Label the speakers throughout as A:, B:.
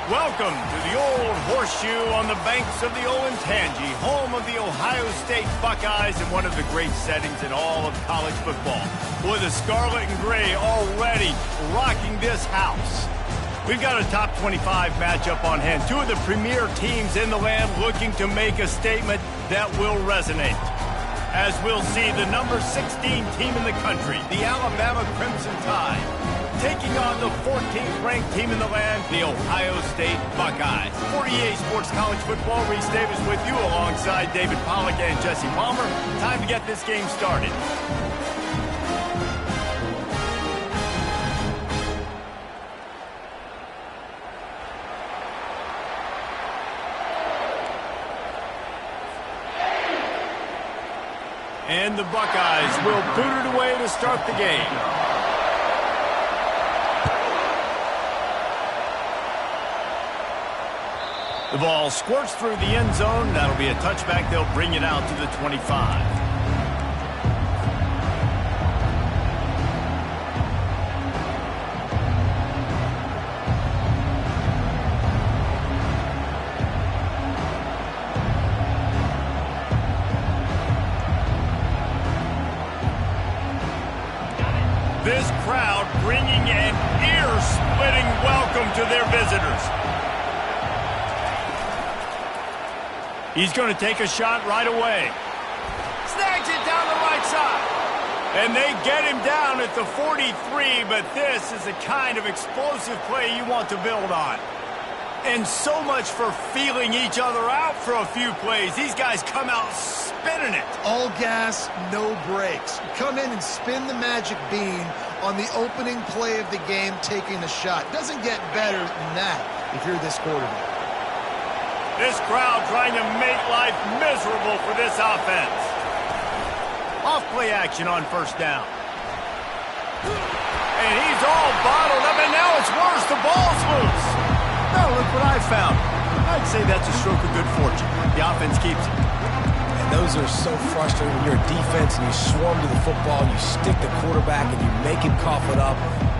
A: Welcome to the Old Horseshoe on the banks of the Olentangy, home of the Ohio State Buckeyes and one of the great settings in all of college football. Boy, the Scarlet and Gray already rocking this house. We've got a top 25 matchup on hand. Two of the premier teams in the land looking to make a statement that will resonate. As we'll see, the number 16 team in the country, the Alabama Crimson Tide, taking on the 14th ranked team in the land, the Ohio State Buckeyes. 48 Sports College Football, Reese Davis with you alongside David Pollack and Jesse Palmer. Time to get this game started. And the Buckeyes will boot it away to start the game. The ball squirts through the end zone. That'll be a touchback. They'll bring it out to the 25. This crowd bringing an ear-splitting welcome to their visitors. He's going to take a shot right away. Snags it down the right side. And they get him down at the 43, but this is the kind of explosive play you want to build on. And so much for feeling each other out for a few plays. These guys come out spinning it.
B: All gas, no brakes. Come in and spin the magic bean on the opening play of the game, taking the shot. Doesn't get better than that if you're this quarterback.
A: This crowd trying to make life miserable for this offense. Off play action on first down. And he's all bottled up, and now it's worse. The ball's loose. Now look what I found. I'd say that's a stroke of good fortune. The offense keeps it.
C: And those are so frustrating when you're a defense and you swarm to the football, you stick the quarterback and you make him cough it up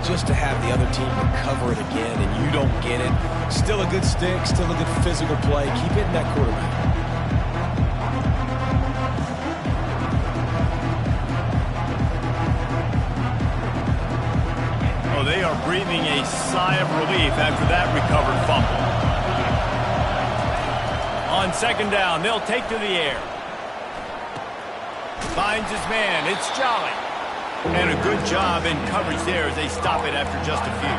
C: just to have the other team recover it again and you don't get it. Still a good stick, still a good physical play. Keep hitting that quarterback.
A: Oh, they are breathing a sigh of relief after that recovered fumble. On second down, they'll take to the air. Finds his man. It's Jolly. And a good job in coverage there as they stop it after just a few.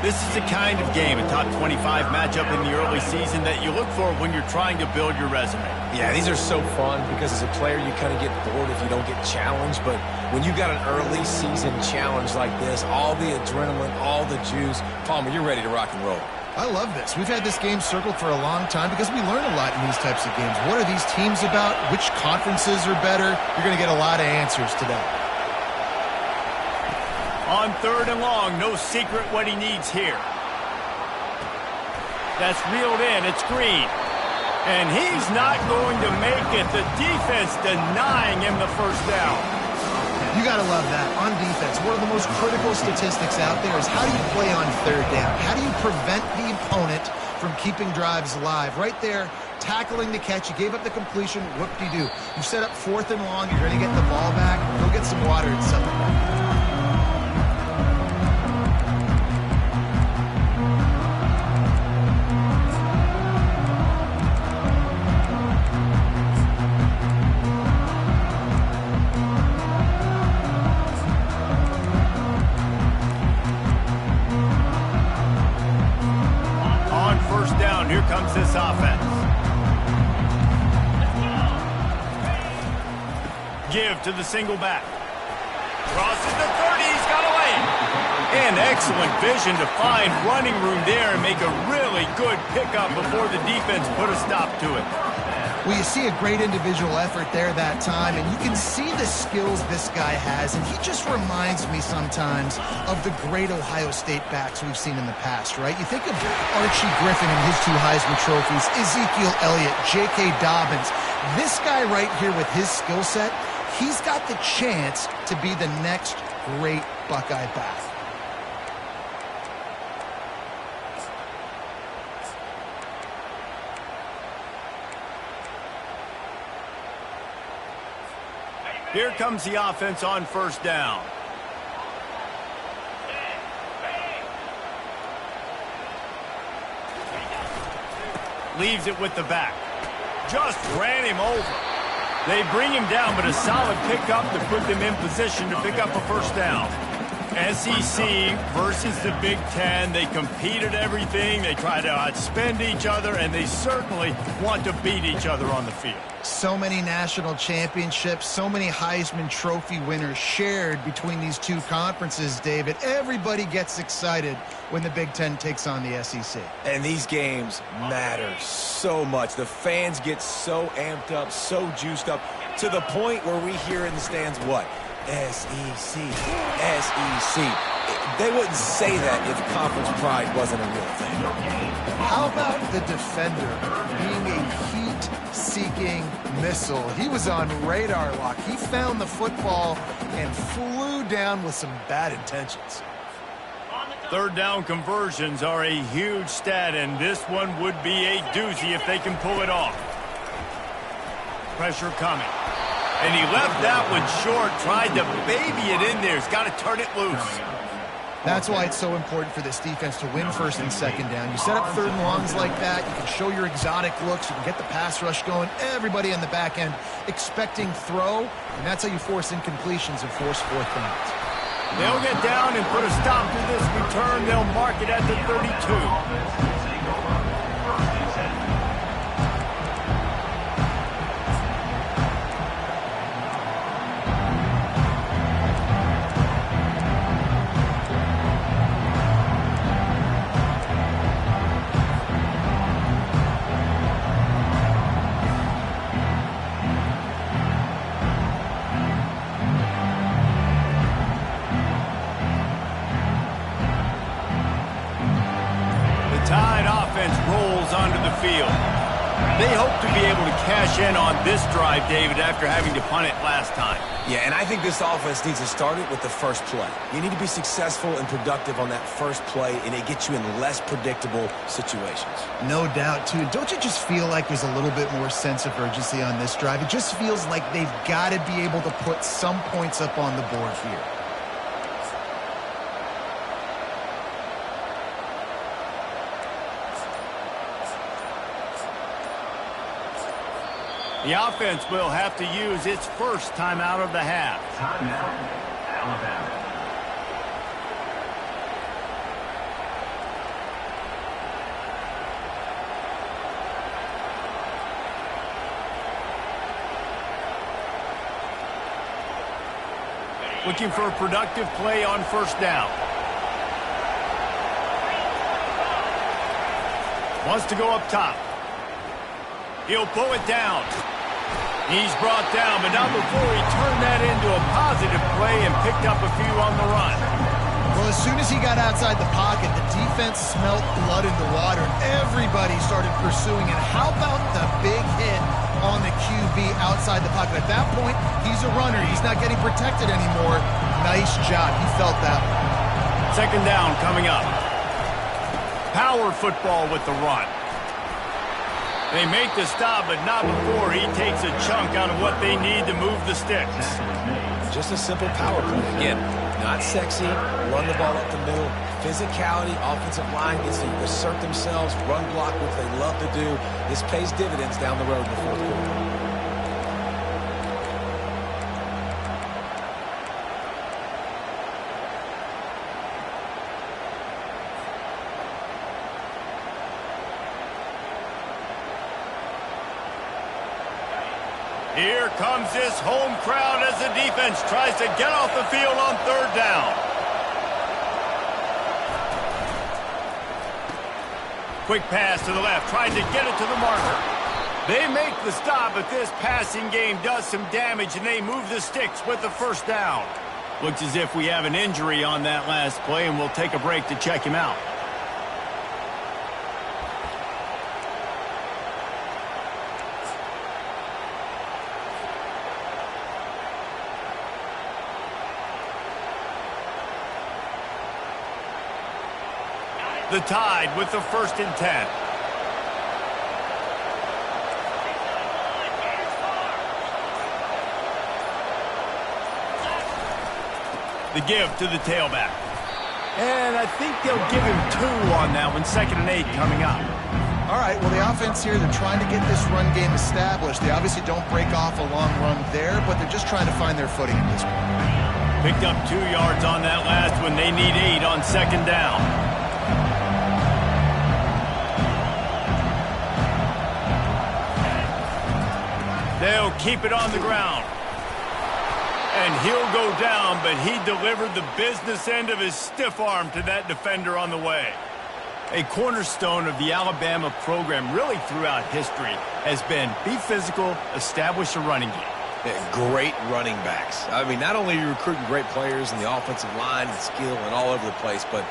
A: This is the kind of game, a top 25 matchup in the early season that you look for when you're trying to build your resume.
C: Yeah, these are so fun because as a player you kind of get bored if you don't get challenged, but when you got an early season challenge like this, all the adrenaline, all the juice, Palmer, you're ready to rock and roll.
B: I love this. We've had this game circled for a long time because we learn a lot in these types of games. What are these teams about? Which conferences are better? You're going to get a lot of answers today.
A: On third and long, no secret what he needs here. That's reeled in. It's Green. And he's not going to make it. The defense denying him the first down.
B: You got to love that. On defense, one of the most critical statistics out there is how do you play on third down? How do you prevent the opponent from keeping drives alive? Right there, tackling the catch. You gave up the completion. Whoop-de-doo. You set up fourth and long. You're going to get the ball back. Go get some water and something.
A: Here comes this offense. Give to the single back. Crosses the 30, he's got away. And excellent vision to find running room there and make a really good pickup before the defense put a stop to it.
B: Well, you see a great individual effort there that time, and you can see the skills this guy has, and he just reminds me sometimes of the great Ohio State backs we've seen in the past, right? You think of Archie Griffin and his 2 Heisman trophies, Ezekiel Elliott, J.K. Dobbins. This guy right here with his skill set, he's got the chance to be the next great Buckeye back.
A: Here comes the offense on first down. Leaves it with the back. Just ran him over. They bring him down, but a solid pickup to put them in position to pick up a first down. SEC versus the Big Ten. They compete at everything. They try to outspend each other, and they certainly want to beat each other on the field.
B: So many national championships, so many Heisman Trophy winners shared between these two conferences, David. Everybody gets excited when the Big Ten takes on the SEC.
C: And these games matter so much. The fans get so amped up, so juiced up, to the point where we hear in the stands what? SEC, SEC. They wouldn't say that if conference pride wasn't a real thing.
B: How about the defender being a heat-seeking missile? He was on radar lock. He found the football and flew down with some bad intentions.
A: Third down conversions are a huge stat, and this one would be a doozy if they can pull it off. Pressure coming. And he left that one short, tried to baby it in there. He's got to turn it loose.
B: That's why it's so important for this defense to win first and second down. You set up third and longs like that, you can show your exotic looks, you can get the pass rush going, everybody on the back end expecting throw, and that's how you force incompletions and force fourth downs.
A: They'll get down and put a stop to this return. They'll mark it at the 32. Onto the field. They hope to be able to cash in on this drive, David, after having to punt it last time.
C: Yeah, and I think this offense needs to start it with the first play. You need to be successful and productive on that first play, and it gets you in less predictable situations.
B: No doubt, too. Don't you just feel like there's a little bit more sense of urgency on this drive? It just feels like they've got to be able to put some points up on the board here.
A: The offense will have to use its first timeout of the half.
D: Timeout, Alabama.
A: Looking for a productive play on first down. Wants to go up top. He'll pull it down. He's brought down, but not before he turned that into a positive play and picked up a few on the run.
B: Well, as soon as he got outside the pocket, the defense smelled blood in the water. Everybody started pursuing it. How about the big hit on the QB outside the pocket? At that point, he's a runner. He's not getting protected anymore. Nice job. He felt that one.
A: Second down coming up. Power football with the run. They make the stop, but not before he takes a chunk out of what they need to move the sticks.
C: Just a simple power play. Again, not sexy, run the ball up the middle. Physicality, offensive line gets to assert themselves, run block, which they love to do. This pays dividends down the road in the fourth quarter.
A: Here comes this home crowd as the defense tries to get off the field on third down. Quick pass to the left, trying to get it to the marker. They make the stop, but this passing game does some damage, and they move the sticks with the first down. Looks as if we have an injury on that last play, and we'll take a break to check him out. The Tide with the 1st and 10. The give to the tailback. And I think they'll give him 2 on that one. 2nd and 8 coming up.
B: All right, well, the offense here, they're trying to get this run game established. They obviously don't break off a long run there, but they're just trying to find their footing at this point.
A: Picked up 2 yards on that last one. They need 8 on 2nd down. They'll keep it on the ground. And he'll go down, but he delivered the business end of his stiff arm to that defender on the way. A cornerstone of the Alabama program really throughout history has been be physical, establish a running game.
C: Yeah, great running backs. I mean, not only are you recruiting great players in the offensive line and skill and all over the place, but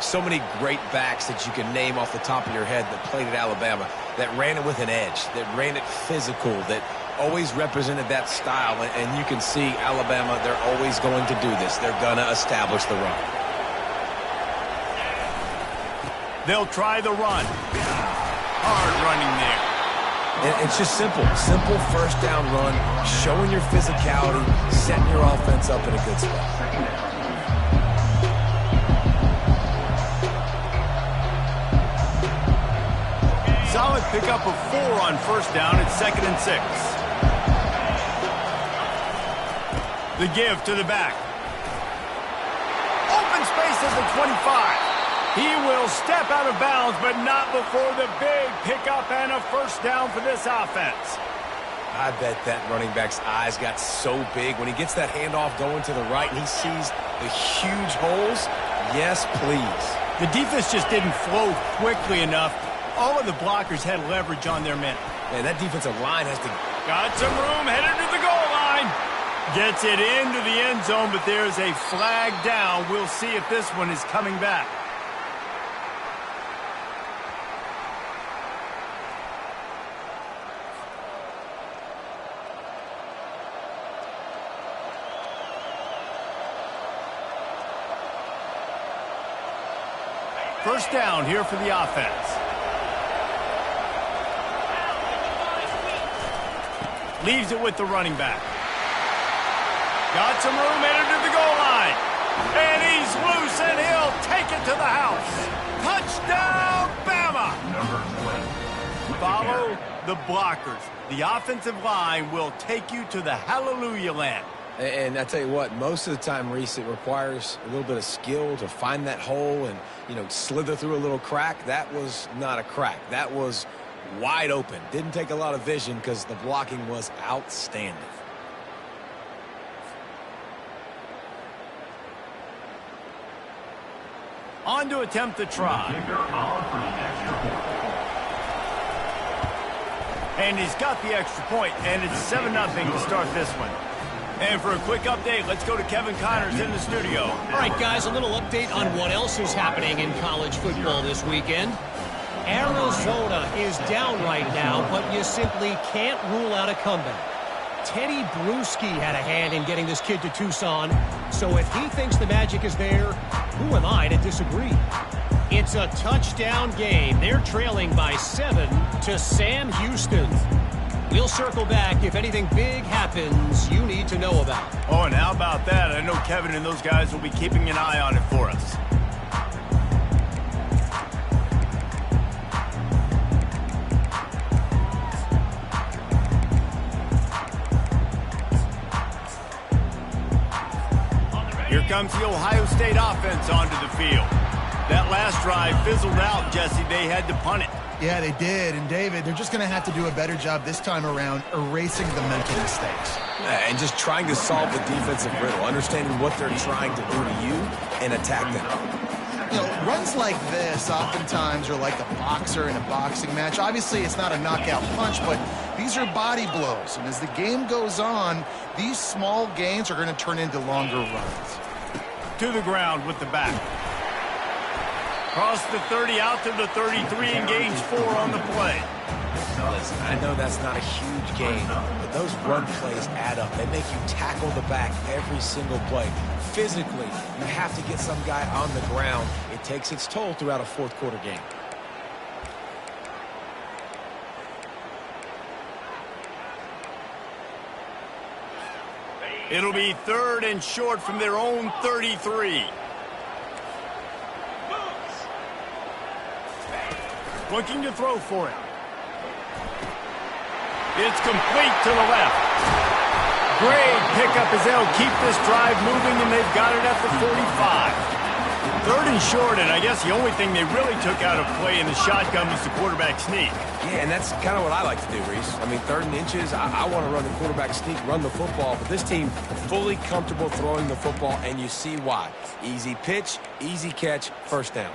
C: so many great backs that you can name off the top of your head that played at Alabama, that ran it with an edge, that ran it physical, that always represented that style. And you can see Alabama, they're always going to do this. They're going to establish the run.
A: They'll try the run. Hard running there.
C: And it's just simple. Simple first down run, showing your physicality, setting your offense up in a good spot.
A: Solid pickup of 4 on first down at 2nd and 6. The give to the back. Open space at the 25. He will step out of bounds, but not before the big pickup and a first down for this offense.
C: I bet that running back's eyes got so big when he gets that handoff going to the right and he sees the huge holes. Yes, please.
A: The defense just didn't flow quickly enough. All of the blockers had leverage on their men.
C: Man, that defensive line has to...
A: Got some room, headed to the goal line. Gets it into the end zone, but there's a flag down. We'll see if this one is coming back. First down here for the offense. Leaves it with the running back. Got some room, headed to the goal line. And he's loose, and he'll take it to the house. Touchdown, Bama! Follow the blockers. The offensive line will take you to the hallelujah land.
C: And I tell you what, most of the time, Reese, it requires a little bit of skill to find that hole and, you know, slither through a little crack. That was not a crack. That was wide open. Didn't take a lot of vision because the blocking was outstanding.
A: On to attempt the try. And he's got the extra point, and it's 7-0 to start this one. And for a quick update, let's go to Kevin Connors in the studio.
E: All right, guys, a little update on what else is happening in college football this weekend. Arizona is down right now, but you simply can't rule out a comeback. Teddy Bruschi had a hand in getting this kid to Tucson, so if he thinks the magic is there, who am I to disagree? It's a touchdown game. They're trailing by 7 to Sam Houston. We'll circle back if anything big happens you need to know about.
A: Oh, and how about that? I know Kevin and those guys will be keeping an eye on it for us. Here comes the Ohio State offense onto the field. That last drive fizzled out, Jesse. They had to punt it.
B: Yeah, they did. And, David, they're just going to have to do a better job this time around erasing the mental mistakes.
C: And just trying to solve the defensive riddle, understanding what they're trying to do to you and attack them.
B: You know, runs like this oftentimes are like a boxer in a boxing match. Obviously, it's not a knockout punch, but these are body blows. And as the game goes on, these small gains are going to turn into longer runs.
A: To the ground with the back. Cross the 30 out to the 33 and gains 4 on the play.
C: Listen, I know that's not a huge gain, but those run plays add up. They make you tackle the back every single play. Physically, you have to get some guy on the ground. It takes its toll throughout a fourth quarter game.
A: It'll be 3rd and short from their own 33. Looking to throw for it. It's complete to the left. Great pickup as they'll keep this drive moving, and they've got it at the 45. 3rd and short, and I guess the only thing they really took out of play in the shotgun was the quarterback sneak.
C: Yeah, and that's kind of what I like to do, Reese. I mean, 3rd and inches, I want to run the quarterback sneak, run the football, but this team fully comfortable throwing the football, and you see why. Easy pitch, easy catch, 1st down.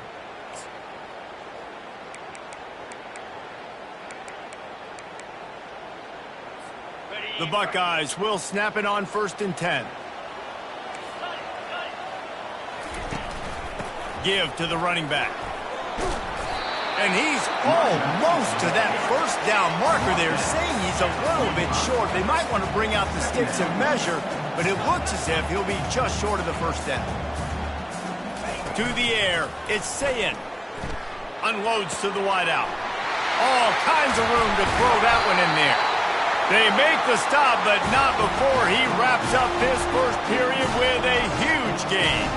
A: The Buckeyes will snap it on 1st and 10. Give to the running back. And he's almost to that 1st down marker there, saying he's a little bit short. They might want to bring out the sticks and measure, but it looks as if he'll be just short of the 1st down. To the air, it's Sayin. Unloads to the wideout. All kinds of room to throw that one in there. They make the stop, but not before he wraps up this 1st period with a huge gain.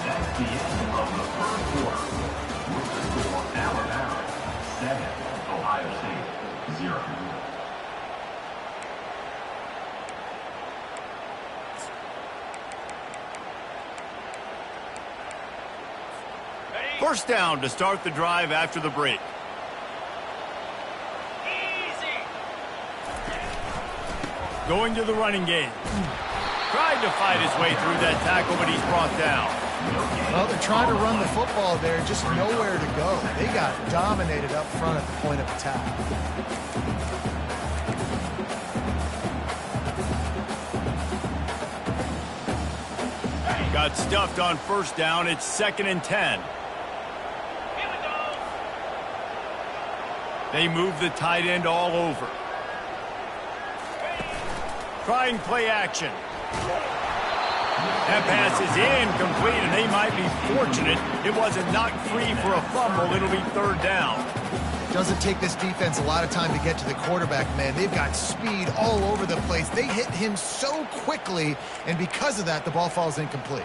D: That's the end of the 1st quarter. With the score, Alabama 7, Ohio State 0.
A: First down to start the drive after the break.
E: Easy.
A: Going to the running game. Tried to fight his way through that tackle, but he's brought down.
B: Well, they're trying to run the football there, just nowhere to go. They got dominated up front at the point of attack.
A: Got stuffed on 1st down. It's 2nd and 10. They move the tight end all over. Trying play action. That pass is incomplete, and they might be fortunate it wasn't knocked free for a fumble. It'll be 3rd down.
B: Doesn't take this defense a lot of time to get to the quarterback, man. They've got speed all over the place. They hit him so quickly, and because of that, the ball falls incomplete.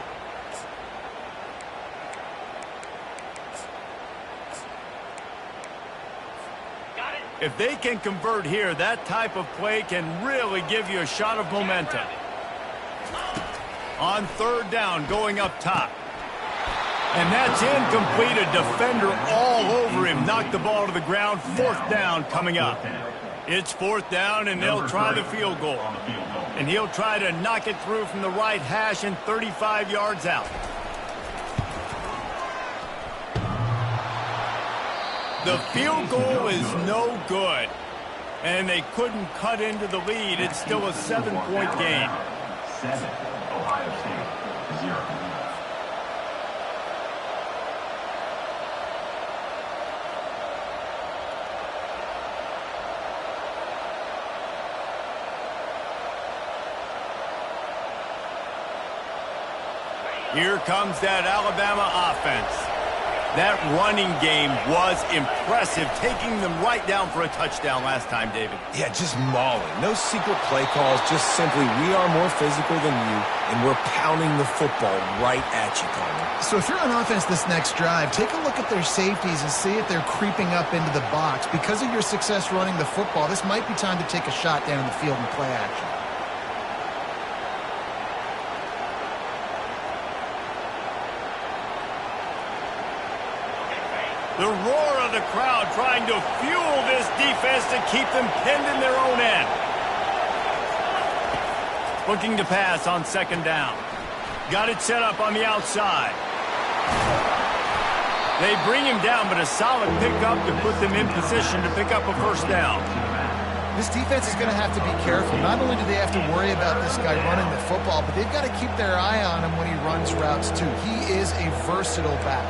A: If they can convert here, that type of play can really give you a shot of momentum. On 3rd down, going up top. And that's incomplete. A defender all over him. Knocked the ball to the ground. 4th down coming up. It's 4th down, and they'll try the field goal. And he'll try to knock it through from the right hash and 35 yards out. The field goal is no good. And they couldn't cut into the lead. It's still a 7-point game.
D: 7, Ohio State 0.
A: Here comes that Alabama offense. That running game was impressive, taking them right down for a touchdown last time, David.
C: Yeah, just mauling. No secret play calls, just simply we are more physical than you, and we're pounding the football right at you, Connor.
B: So if you're on offense this next drive, take a look at their safeties and see if they're creeping up into the box. Because of your success running the football, this might be time to take a shot down the field and play action.
A: The roar of the crowd trying to fuel this defense to keep them pinned in their own end. Looking to pass on 2nd down. Got it set up on the outside. They bring him down, but a solid pickup to put them in position to pick up a 1st down.
B: This defense is going to have to be careful. Not only do they have to worry about this guy running the football, but they've got to keep their eye on him when he runs routes too. He is a versatile back.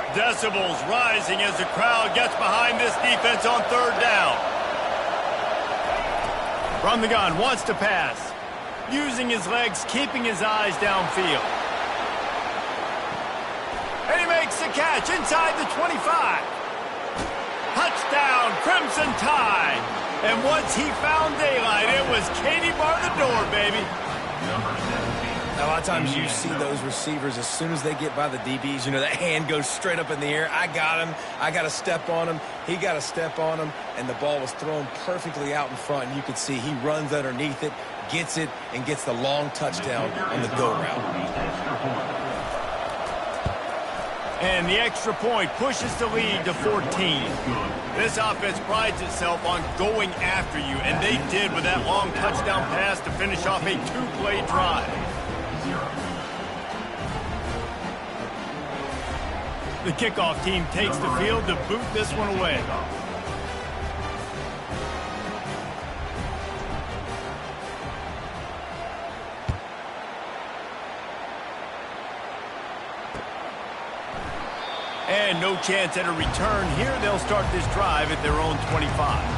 A: Decibels rising as the crowd gets behind this defense on 3rd down. From the gun, wants to pass. using his legs, keeping his eyes downfield. And he makes the catch inside the 25. Touchdown, Crimson Tide. And once he found daylight, it was Katie bar the door, baby.
C: A lot of times you see those receivers, as soon as they get by the DBs, you know, that hand goes straight up in the air. I got him. I got to step on him. He got to step on him. And the ball was thrown perfectly out in front. And you can see he runs underneath it, gets it, and gets the long touchdown on the go route.
A: And the extra point pushes the lead to 14. This offense prides itself on going after you, and they did with that long touchdown pass to finish off a two-play drive. The kickoff team takes the field to boot this one away. And no chance at a return here. They'll start this drive at their own 25.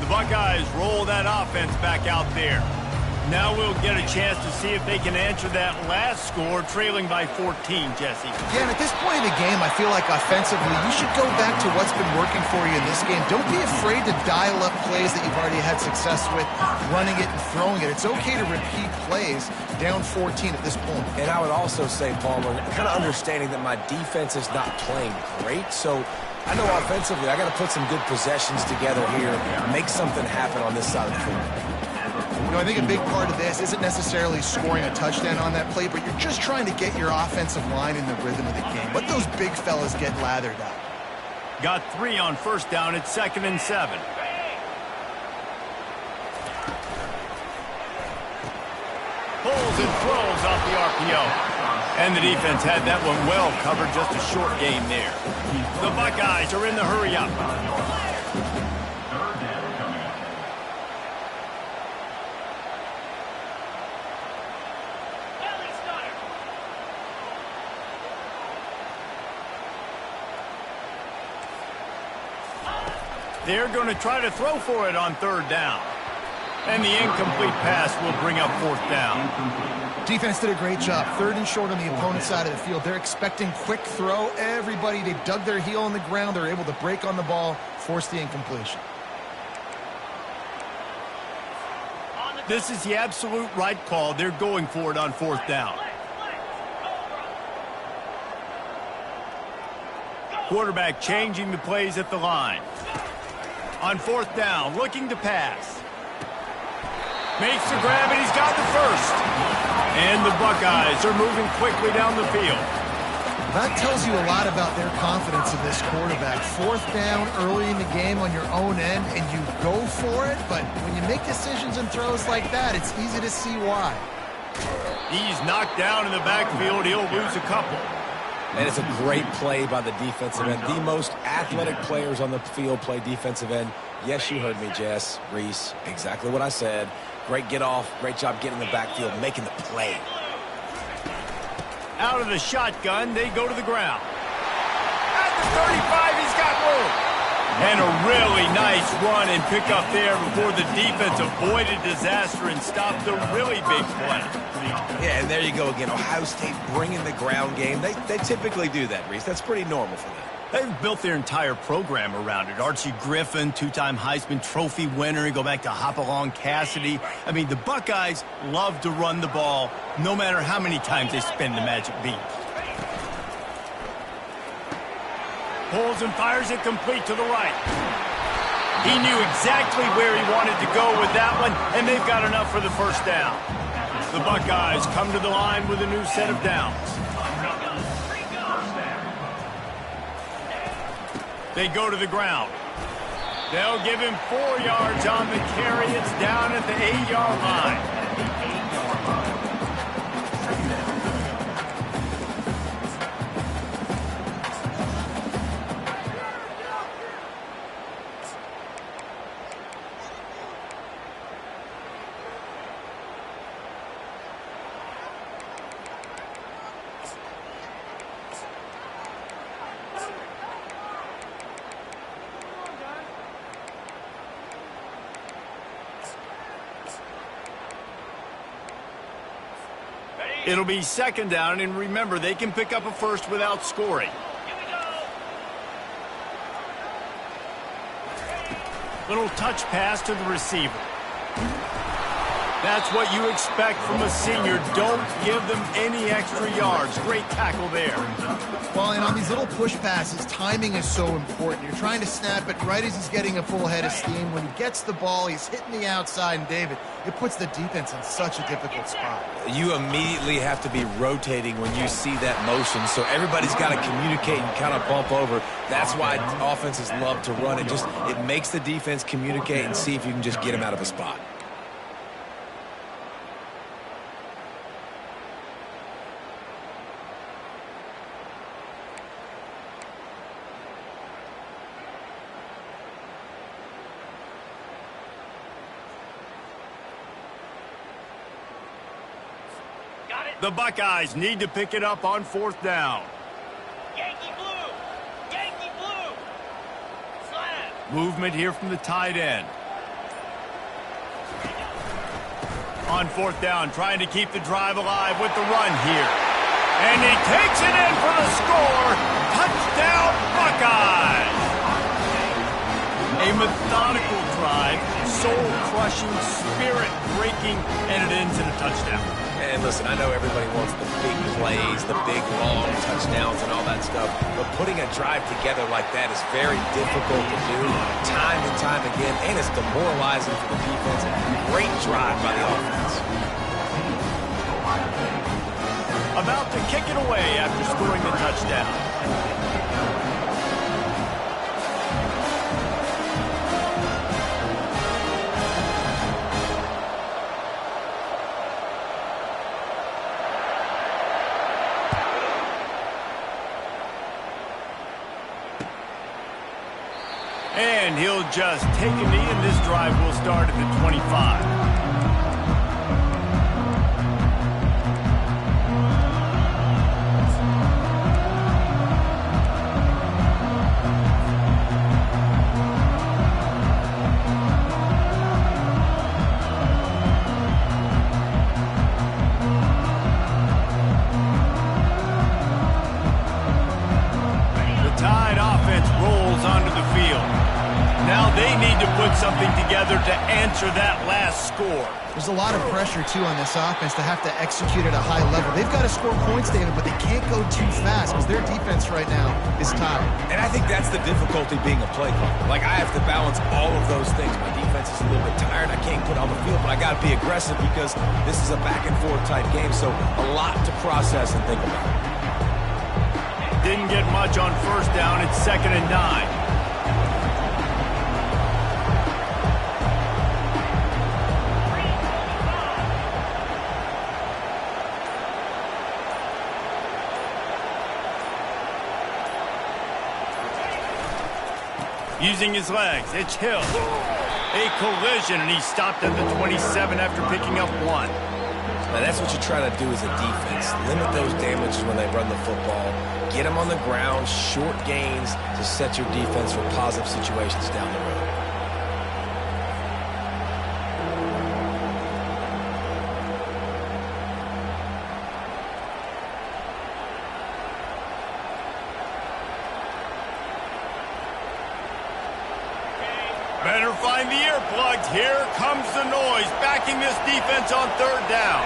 A: The Buckeyes roll that offense back out there. Now we'll get a chance to see if they can answer that last score, trailing by 14, Jesse.
B: Yeah, and at this point in the game, I feel like offensively, you should go back to what's been working for you in this game. Don't be afraid to dial up plays that you've already had success with, running it and throwing it. It's okay to repeat plays down 14 at this point.
C: And I would also say, Palmer, kind of understanding that my defense is not playing great, so I know offensively I got to put some good possessions together here, make something happen on this side of the football.
B: You know, I think a big part of this isn't necessarily scoring a touchdown on that play, but you're just trying to get your offensive line in the rhythm of the game. Let those big fellas get lathered up.
A: Got 3 on first down at 2nd and 7. Pulls and throws off the RPO. And the defense had that one well covered, just a short gain there. The Buckeyes are in the hurry-up. They're going to try to throw for it on 3rd down. And the incomplete pass will bring up 4th down.
B: Defense did a great job. 3rd and short on the opponent's side of the field. They're expecting quick throw. Everybody, they dug their heel on the ground. They're able to break on the ball, force the incompletion.
A: This is the absolute right call. They're going for it on 4th down. Quarterback changing the plays at the line. On 4th down, looking to pass. Makes the grab, and he's got the first. And the Buckeyes are moving quickly down the field.
B: That tells you a lot about their confidence in this quarterback. 4th down early in the game on your own end, and you go for it, but when you make decisions and throws like that, it's easy to see why.
A: He's knocked down in the backfield. He'll lose a couple.
C: And it's a great play by the defensive end. The most athletic players on the field play defensive end. Yes, you heard me, Jess, Reese. Exactly what I said. Great get off. Great job getting in the backfield, making the play.
A: Out of the shotgun, they go to the ground. At the 35, he's got room. And a really nice run and pick up there before the defense avoided disaster and stopped a really big play.
C: Yeah, and there you go again. Ohio State bringing the ground game. They typically do that, Reese. That's pretty normal for them.
A: They've built their entire program around it. Archie Griffin, 2-time Heisman Trophy winner. You go back to Hopalong Cassidy. I mean, the Buckeyes love to run the ball no matter how many times they spin the magic beat. Pulls and fires it complete to the right. He knew exactly where he wanted to go with that one, and they've got enough for the first down. The Buckeyes come to the line with a new set of downs. They go to the ground. They'll give him 4 yards on the carry. It's down at the 8-yard line. It'll be second down, and remember, they can pick up a first without scoring. Little touch pass to the receiver. That's what you expect from a senior. Don't give them any extra yards. Great tackle there.
B: Well, and on these little push passes, timing is so important. You're trying to snap it right as he's getting a full head of steam. When he gets the ball, he's hitting the outside, and David, it puts the defense in such a difficult spot.
C: You immediately have to be rotating when you see that motion, so everybody's got to communicate and kind of bump over. That's why offenses love to run it. It makes the defense communicate and see if you can just get him out of a spot.
A: The Buckeyes need to pick it up on fourth down.
F: Yankee blue! Yankee blue! Slam!
A: Movement here from the tight end. On fourth down, trying to keep the drive alive with the run here. And he takes it in for the score. Touchdown, Buckeyes! A methodical drive, soul-crushing, spirit-breaking, and it ends in a touchdown.
C: And listen, I know everybody wants the big plays, the big long touchdowns and all that stuff, but putting a drive together like that is very difficult to do time and time again, and it's demoralizing for the defense. Great drive by the offense.
A: About to kick it away after scoring the touchdown. And he'll just take a knee, and this drive will start at the 25. Something together to answer that last score.
B: There's a lot of pressure, too, on this offense to have to execute at a high level. They've got to score points, David, but they can't go too fast because their defense right now is tired.
C: And I think that's the difficulty being a play caller. Like, I have to balance all of those things. My defense is a little bit tired. I can't put on the field, but I got to be aggressive because this is a back-and-forth type game, so a lot to process and think about.
A: Didn't get much on first down. It's 2nd and 9. Using his legs, it's Hill. A collision, and he stopped at the 27 after picking up 1.
C: Now that's what you try to do as a defense. Limit those damages when they run the football. Get them on the ground, short gains to set your defense for positive situations down the road.
A: Better find the earplugs. Here comes the noise, backing this defense on 3rd down.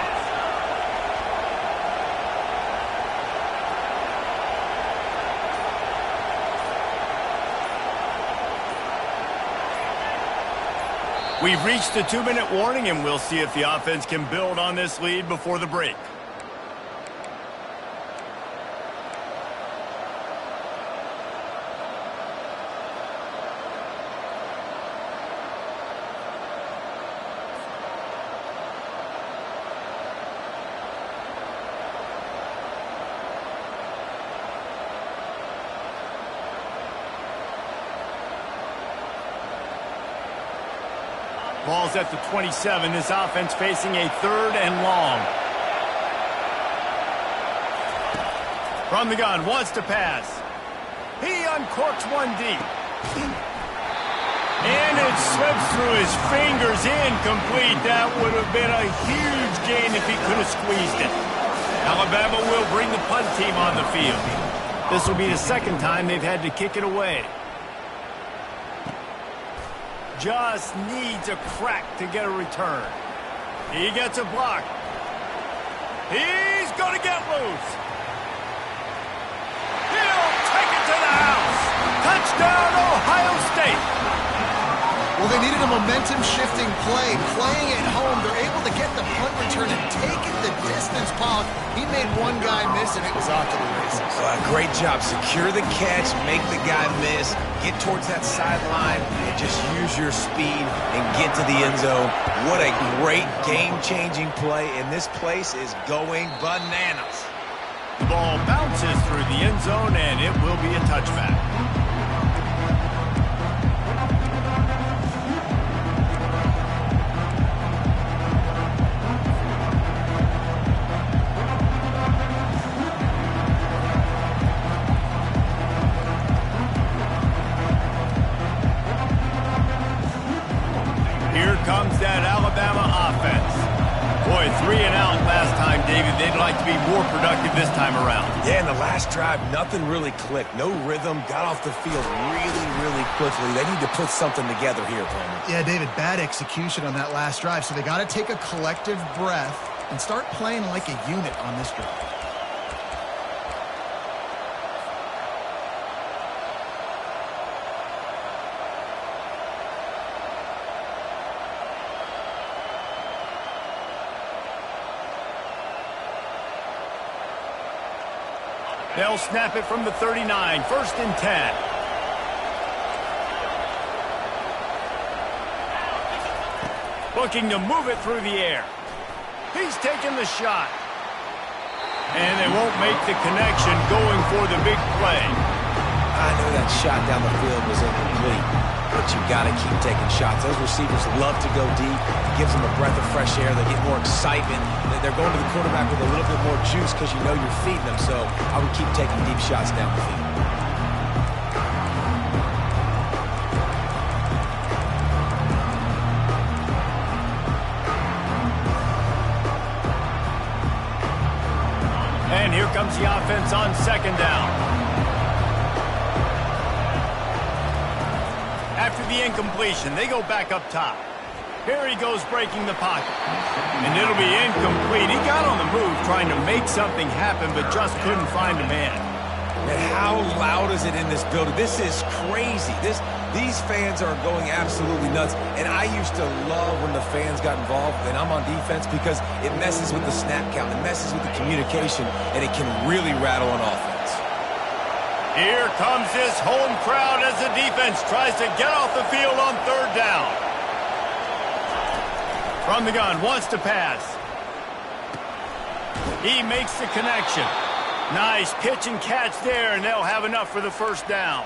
A: We've reached the 2-minute warning, and we'll see if the offense can build on this lead before the break. Ball's at the 27. This offense facing a 3rd and long. From the gun, wants to pass. He uncorks one deep. And it slips through his fingers, incomplete. That would have been a huge gain if he could have squeezed it. Alabama will bring the punt team on the field. This will be the second time they've had to kick it away. Just needs a crack to get a return. He gets a block. He's going to get loose. He'll take it to the house. Touchdown, Ohio State.
B: Well, they needed a momentum-shifting play. Playing at home, they're able to get the punt return and take it the distance. Pollock, he made one guy miss, and it was off to the races.
C: Great job. Secure the catch, make the guy miss, get towards that sideline, and just use your speed and get to the end zone. What a great game-changing play, and this place is going bananas.
A: The ball bounces through the end zone, and it will be a touchback. Comes that Alabama offense. Boy, 3 and out last time, David. They'd like to be more productive this time around.
C: Yeah, in the last drive, nothing really clicked. No rhythm, got off the field really, really quickly. They need to put something together here, Palmer.
B: Yeah, David, bad execution on that last drive, so they got to take a collective breath and start playing like a unit on this drive.
A: They'll snap it from the 39, 1st and 10. Looking to move it through the air. He's taking the shot. And they won't make the connection going for the big play.
C: I know that shot down the field was incomplete, but you got to keep taking shots. Those receivers love to go deep. It gives them a breath of fresh air. They get more excitement. They're going to the quarterback with a little bit more juice because you know you're feeding them. So I would keep taking deep shots down the field.
A: And here comes the offense on 2nd down. After the incompletion, they go back up top. Here he goes breaking the pocket. And it'll be incomplete. He got on the move trying to make something happen, but just couldn't find a man.
C: And how loud is it in this building? This is crazy. These fans are going absolutely nuts. And I used to love when the fans got involved, and I'm on defense, because it messes with the snap count. It messes with the communication, and it can really rattle an offense.
A: Here comes this home crowd as the defense tries to get off the field on 3rd down. From the gun, wants to pass. He makes the connection. Nice pitch and catch there, and they'll have enough for the 1st down.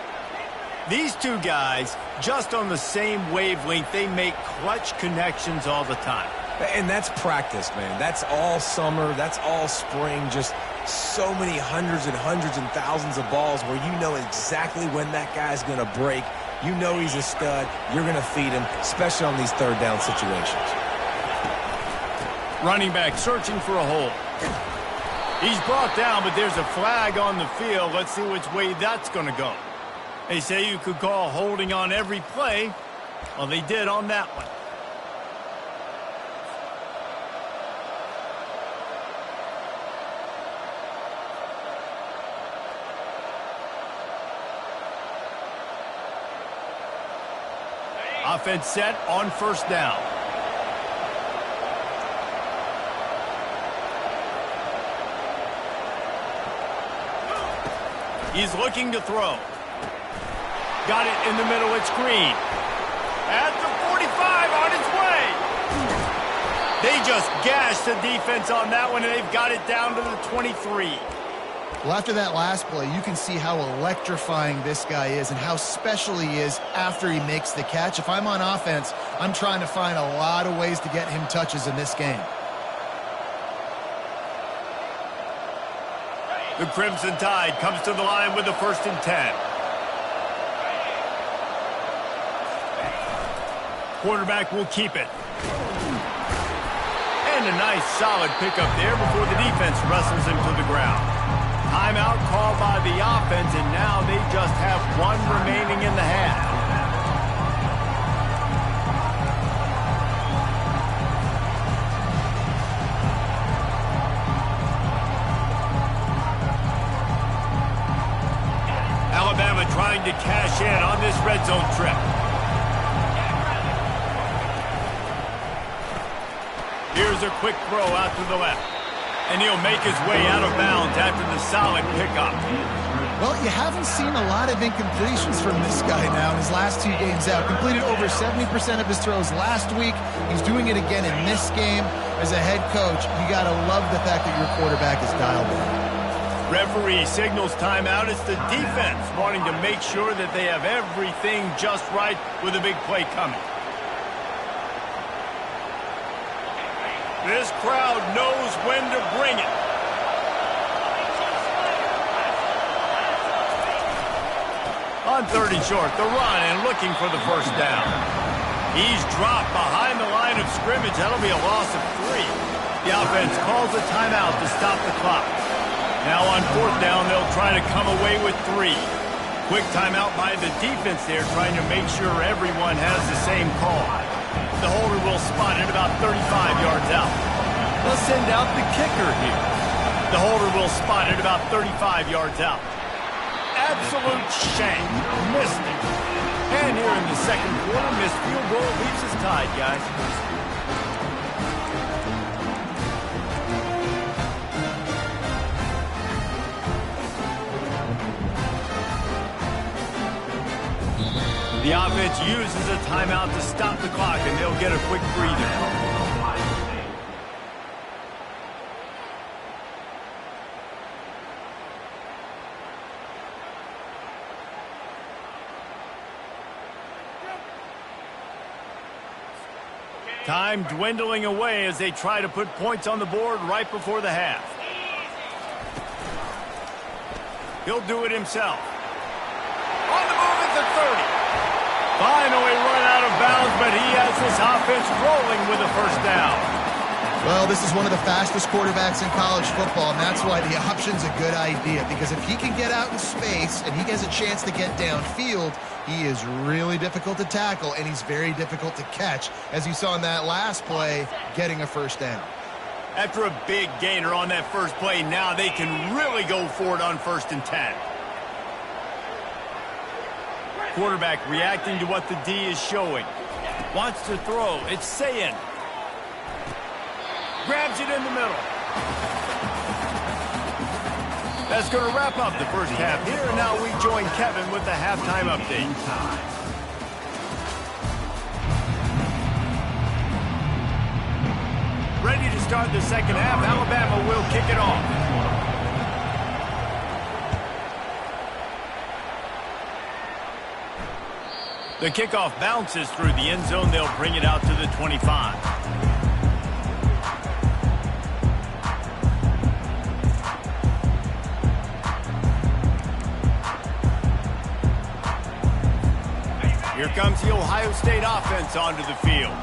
A: These two guys, just on the same wavelength, they make clutch connections all the time.
C: And that's practice, man. That's all summer. That's all spring. Just so many hundreds and thousands of balls where you know exactly when that guy's going to break. You know he's a stud. You're going to feed him, especially on these 3rd down situations.
A: Running back searching for a hole. He's brought down, but there's a flag on the field. Let's see which way that's going to go. They say you could call holding on every play. Well, they did on that one. Offense set on 1st down. He's looking to throw. Got it in the middle. It's Green. At the 45, on his way. They just gashed the defense on that one, and they've got it down to the 23.
B: Well, after that last play, you can see how electrifying this guy is and how special he is after he makes the catch. If I'm on offense, I'm trying to find a lot of ways to get him touches in this game.
A: The Crimson Tide comes to the line with the 1st and 10. Quarterback will keep it. And And a nice solid pickup there before the defense wrestles him to the ground. Timeout called by the offense, and now they just have one remaining in the half. Alabama trying to cash in on this red zone trip. Here's a quick throw out to the left. And he'll make his way out of bounds after the solid pickup.
B: Well, you haven't seen a lot of incompletions from this guy now in his last 2 games out. Completed over 70% of his throws last week. He's doing it again in this game. As a head coach, you got to love the fact that your quarterback is dialed in.
A: Referee signals timeout. It's the defense wanting to make sure that they have everything just right with a big play coming. This crowd knows when to bring it. On 3rd and short, the run and looking for the first down. He's dropped behind the line of scrimmage. That'll be a loss of 3. The offense calls a timeout to stop the clock. Now on 4th down, they'll try to come away with 3. Quick timeout by the defense there, trying to make sure everyone has the same call. The holder will spot it about 35 yards out. They'll send out the kicker here. The holder will spot it about 35 yards out. Absolute shame. Missed it. And here in the second quarter, missed field goal leaves us tied, guys. The offense uses a timeout to stop the clock, and they'll get a quick breather. Time dwindling away as they try to put points on the board right before the half. He'll do it himself. On the move at the 30. Finally run out of bounds, but he has this offense rolling with a first down.
B: Well, this is one of the fastest quarterbacks in college football, and that's why the option's a good idea, because if he can get out in space and he gets a chance to get downfield, he is really difficult to tackle, and he's very difficult to catch, as you saw in that last play, getting a first down.
A: After a big gainer on that first play, now they can really go for it on 1st and 10. Quarterback reacting to what the D is showing. Wants to throw. It's Sayin. Grabs it in the middle. That's going to wrap up the first half here. And now we join Kevin with the halftime update. Ready to start the second half. Alabama will kick it off. The kickoff bounces through the end zone. They'll bring it out to the 25. Here comes the Ohio State offense onto the field.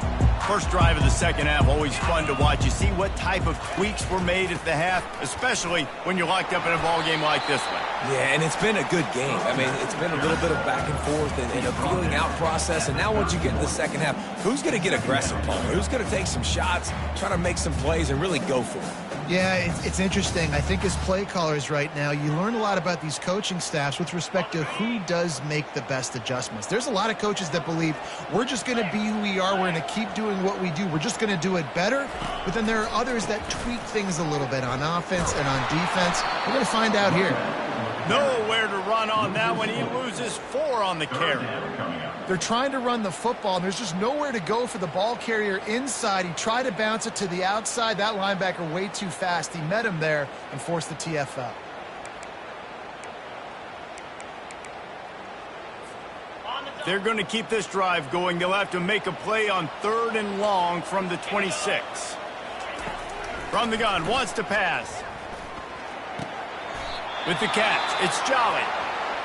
A: First drive of the second half, always fun to watch. You see what type of tweaks were made at the half, especially when you're locked up in a ball game like this one.
C: Yeah, and it's been a good game. I mean, it's been a little bit of back and forth and a feeling out process. And now once you get in the second half, who's going to get aggressive, Palmer? Who's going to take some shots, try to make some plays, and really go for it?
B: Yeah, it's interesting. I think as play callers right now, you learn a lot about these coaching staffs with respect to who does make the best adjustments. There's a lot of coaches that believe we're just going to be who we are. We're going to keep doing what we do. We're just going to do it better. But then there are others that tweak things a little bit on offense and on defense. We're going to find out here.
A: Nowhere to run on that one. He loses 4 on the carry.
B: They're trying to run the football, and there's just nowhere to go for the ball carrier inside. He tried to bounce it to the outside. That linebacker way too fast. He met him there and forced the TFL.
A: They're going to keep this drive going. They'll have to make a play on 3rd and long from the 26. From the gun, wants to pass. With the catch, it's Jolly.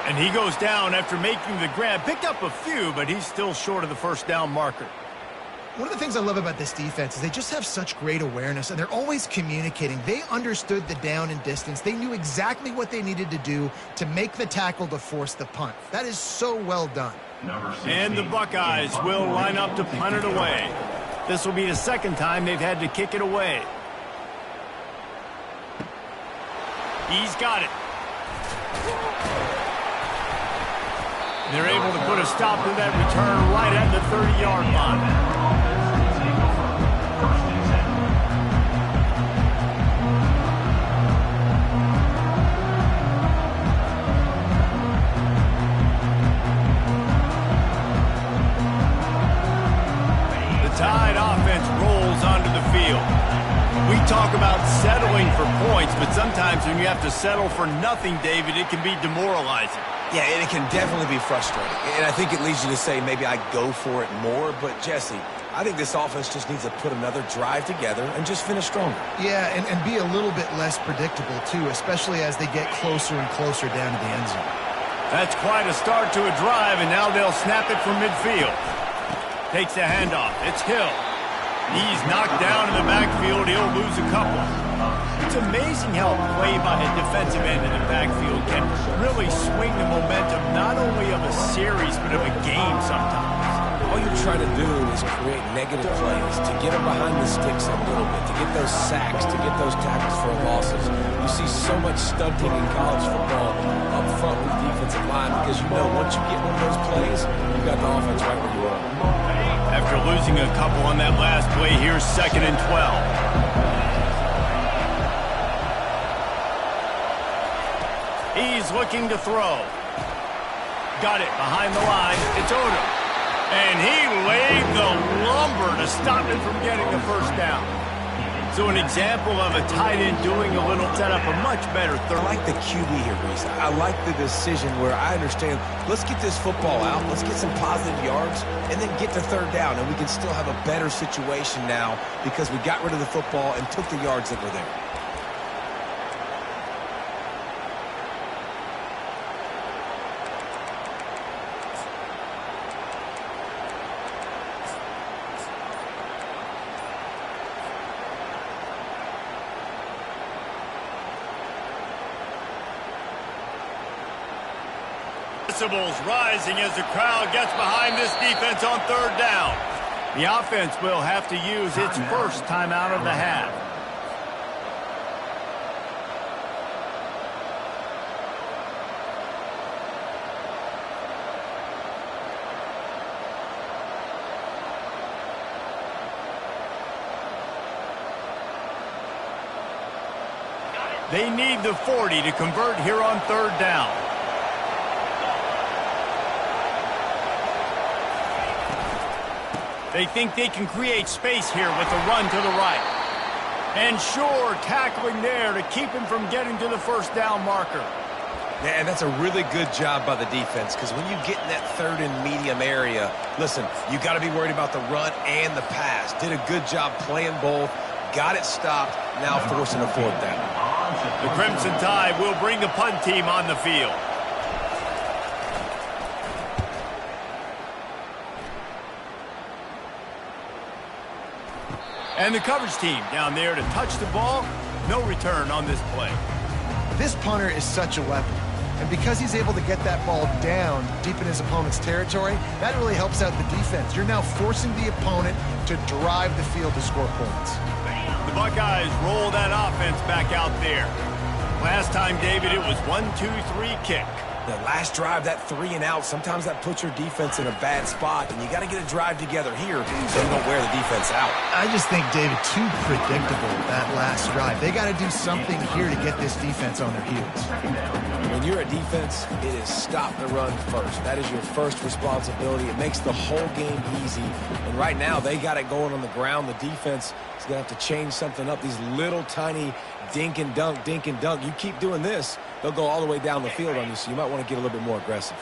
A: And he goes down after making the grab. Picked up a few, but he's still short of the first down marker.
B: One of the things I love about this defense is they just have such great awareness, and they're always communicating. They understood the down and distance. They knew exactly what they needed to do to make the tackle to force the punt. That is so well done.
A: And the Buckeyes will line up to punt it away. This will be the second time they've had to kick it away. He's got it. They're able to put a stop to that return right at the 30-yard line. Tide offense rolls onto the field. We talk about settling for points, but sometimes when you have to settle for nothing, David, it can be demoralizing.
C: Yeah, and it can definitely be frustrating. And I think it leads you to say maybe I go for it more. But, Jesse, I think this offense just needs to put another drive together and just finish stronger.
B: Yeah, and be a little bit less predictable, too, especially as they get closer and closer down to the end zone.
A: That's quite a start to a drive, and now they'll snap it from midfield. Takes the handoff. It's Hill. He's knocked down in the backfield. He'll lose a couple. It's amazing how play by a defensive end in the backfield can really swing the momentum not only of a series but of a game sometimes.
C: All you're trying to do is create negative plays, to get them behind the sticks a little bit, to get those sacks, to get those tackles for losses. You see so much stunting in college football up front with the defensive line because you know once you get one of those plays, you got the offense right where you are.
A: After losing a couple on that last play, here's 2nd and 12. He's looking to throw. Got it behind the line. It's Odom. And he laid the lumber to stop him from getting the first down. So an example of a tight end doing a little setup, a much better third.
C: I like the QB here, Reese. I like the decision where I understand, let's get this football out, let's get some positive yards, and then get to third down, and we can still have a better situation now because we got rid of the football and took the yards that were there.
A: Decibels rising as the crowd gets behind this defense on third down. The offense will have to use its first timeout of the half. They need the 40 to convert here on third down. They think they can create space here with a run to the right. And sure, tackling there to keep him from getting to the first down marker.
C: Yeah, and that's a really good job by the defense because when you get in that third and medium area, listen, you got to be worried about the run and the pass. Did a good job playing both, got it stopped, now forcing a fourth down.
A: The Crimson Tide will bring the punt team on the field. And the coverage team down there to touch the ball. No return on this play.
B: This punter is such a weapon. And because he's able to get that ball down deep in his opponent's territory, that really helps out the defense. You're now forcing the opponent to drive the field to score points.
A: The Buckeyes roll that offense back out there. Last time, David, it was 1-2-3 kick.
C: The last drive, that 3 and out, sometimes that puts your defense in a bad spot, and you got to get a drive together here so you don't wear the defense out.
B: I just think, David, too predictable that last drive. They got to do something here to get this defense on their heels.
C: When you're a defense, it is stop the run first. That is your first responsibility. It makes the whole game easy. And right now, they got it going on the ground. The defense is going to have to change something up. These little tiny dink and dunk, dink and dunk. You keep doing this, they'll go all the way down the field on you, so you might want to get a little bit more aggressive.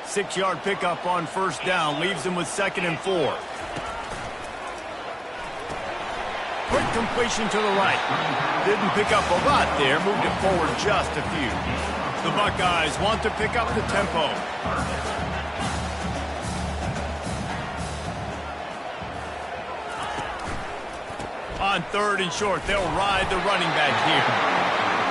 A: 6-yard pickup on first down leaves them with 2nd and 4. Quick completion to the right. Didn't pick up a lot there, moved it forward just a few. The Buckeyes want to pick up the tempo. on 3rd and short. They'll ride the running back here.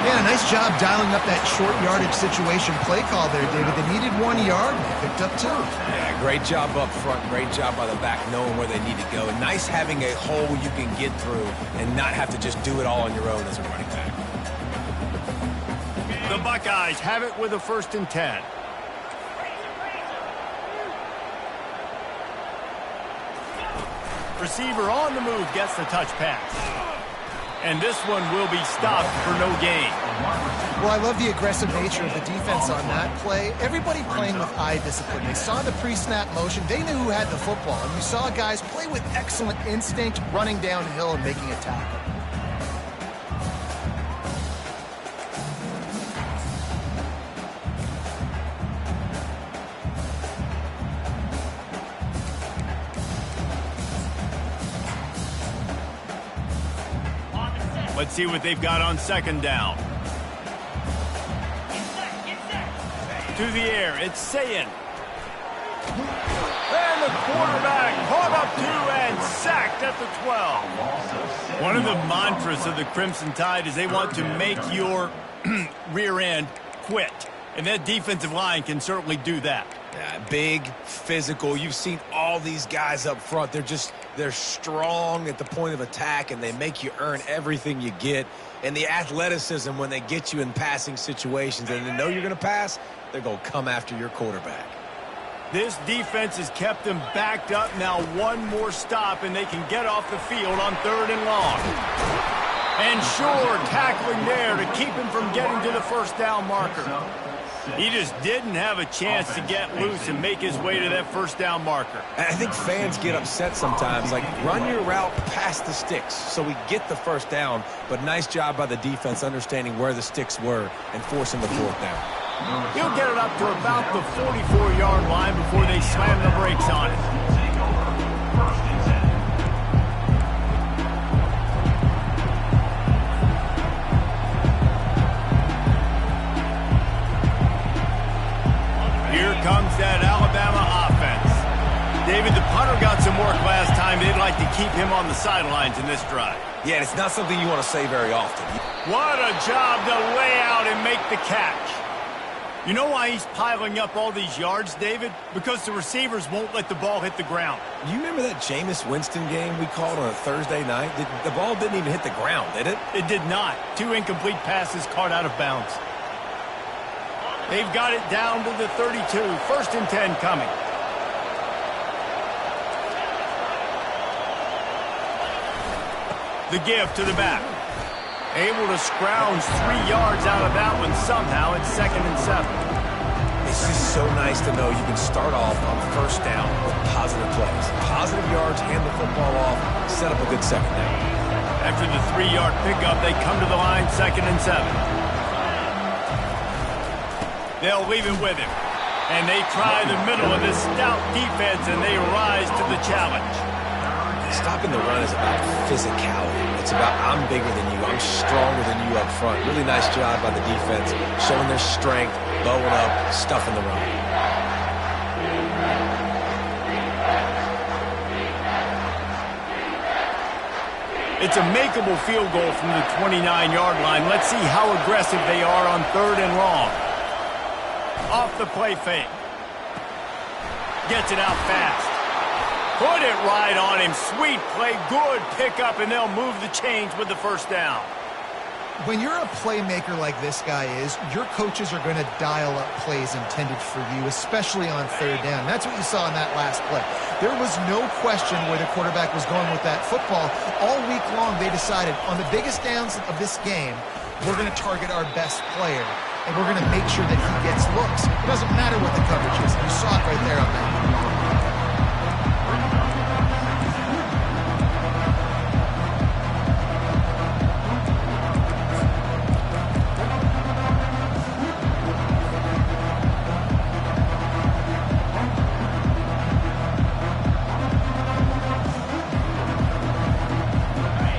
B: Yeah, nice job dialing up that short yardage situation play call there, David. They needed 1 yard, and they picked up 2.
C: Yeah, great job up front. Great job by the back knowing where they need to go. And nice having a hole you can get through and not have to just do it all on your own as a running back.
A: The Buckeyes have it with a 1st and 10. Receiver on the move gets the touch pass. And this one will be stopped for no gain.
B: Well, I love the aggressive nature of the defense on that play. Everybody playing with eye discipline. They saw the pre-snap motion. They knew who had the football. And you saw guys play with excellent instinct, running downhill and making a tackle.
A: Let's see what they've got on 2nd down. To the air, it's Sayin. And the quarterback caught up 2 and sacked at the 12. One of the mantras of the Crimson Tide is they want to make your rear end quit. And that defensive line can certainly do that.
C: Yeah, big, physical. You've seen all these guys up front. They're strong at the point of attack, and they make you earn everything you get. And the athleticism when they get you in passing situations and they know you're going to pass, they're going to come after your quarterback.
A: This defense has kept them backed up. Now one more stop, and they can get off the field on 3rd and long. And Shore tackling there to keep him from getting to the 1st down marker. He just didn't have a chance to get loose and make his way to that 1st down marker.
C: And I think fans get upset sometimes, like run your route past the sticks so we get the 1st down, but nice job by the defense understanding where the sticks were and forcing the 4th down.
A: He'll get it up to about the 44-yard line before they slam the brakes on it. Here comes that Alabama offense. David, the punter got some work last time. They'd like to keep him on the sidelines in this drive.
C: Yeah, it's not something you want to say very often.
A: What a job to lay out and make the catch. You know why he's piling up all these yards, David? Because the receivers won't let the ball hit the ground.
C: You remember that Jameis Winston game we called on a Thursday night? The ball didn't even hit the ground, did it?
A: It did not. 2 incomplete passes caught out of bounds. They've got it down to the 32. 1st and 10 coming. The give to the back. Able to scrounge 3 yards out of that one somehow. It's 2nd and 7.
C: It's just so nice to know you can start off on 1st down with positive plays. Positive yards, hand the football off, set up a good 2nd down.
A: After the 3-yard pickup, they come to the line 2nd and 7. They'll leave it with him. And they try the middle of this stout defense, and they rise to the challenge.
C: Stopping the run is about physicality. It's about I'm bigger than you. I'm stronger than you up front. Really nice job by the defense, showing their strength, bowing up, stuffing the run.
A: It's a makeable field goal from the 29-yard line. Let's see how aggressive they are on 3rd and long. Off the play fake. Gets it out fast. Put it right on him. Sweet play. Good pickup, and they'll move the chains with the 1st down.
B: When you're a playmaker like this guy is, your coaches are going to dial up plays intended for you, especially on 3rd down. That's what you saw in that last play. There was no question where the quarterback was going with that football. All week long, they decided on the biggest downs of this game, we're going to target our best player, and we're going to make sure that he gets looks. It doesn't matter what the coverage is. You saw it right there on that.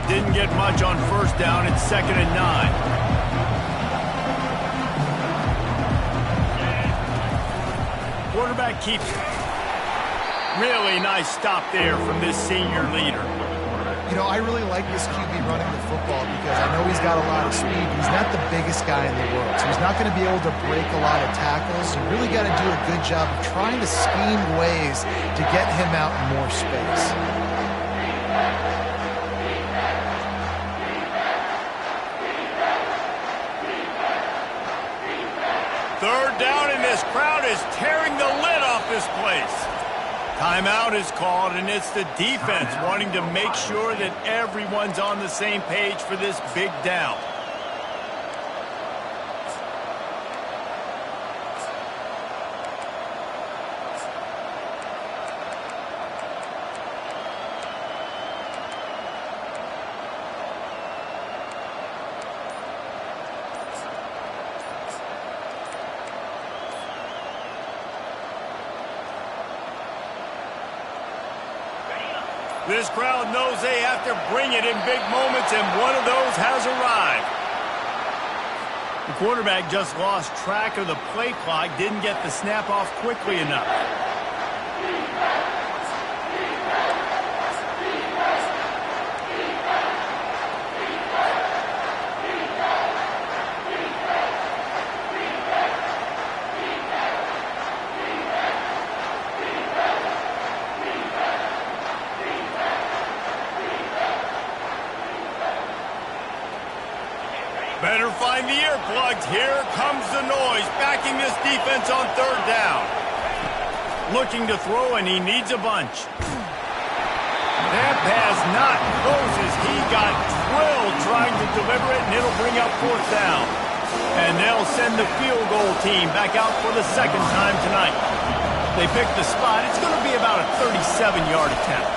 A: Didn't get much on 1st down. It's 2nd and 9. Quarterback keeps it. Really nice stop there from this senior leader.
B: You know, I really like this QB running the football because I know he's got a lot of speed, but he's not the biggest guy in the world. So he's not going to be able to break a lot of tackles. You really got to do a good job of trying to scheme ways to get him out in more space.
A: Third down, and this crowd is tearing the lid off this place. Timeout is called, and it's the defense wanting to make sure that everyone's on the same page for this big down. This crowd knows they have to bring it in big moments, and one of those has arrived. The quarterback just lost track of the play clock, didn't get the snap off quickly enough. Better find the earplugs. Here comes the noise, backing this defense on third down. Looking to throw, and he needs a bunch. That pass not closes. He got drilled trying to deliver it, and it'll bring up fourth down. And they'll send the field goal team back out for the second time tonight. They picked the spot. It's going to be about a 37-yard attempt.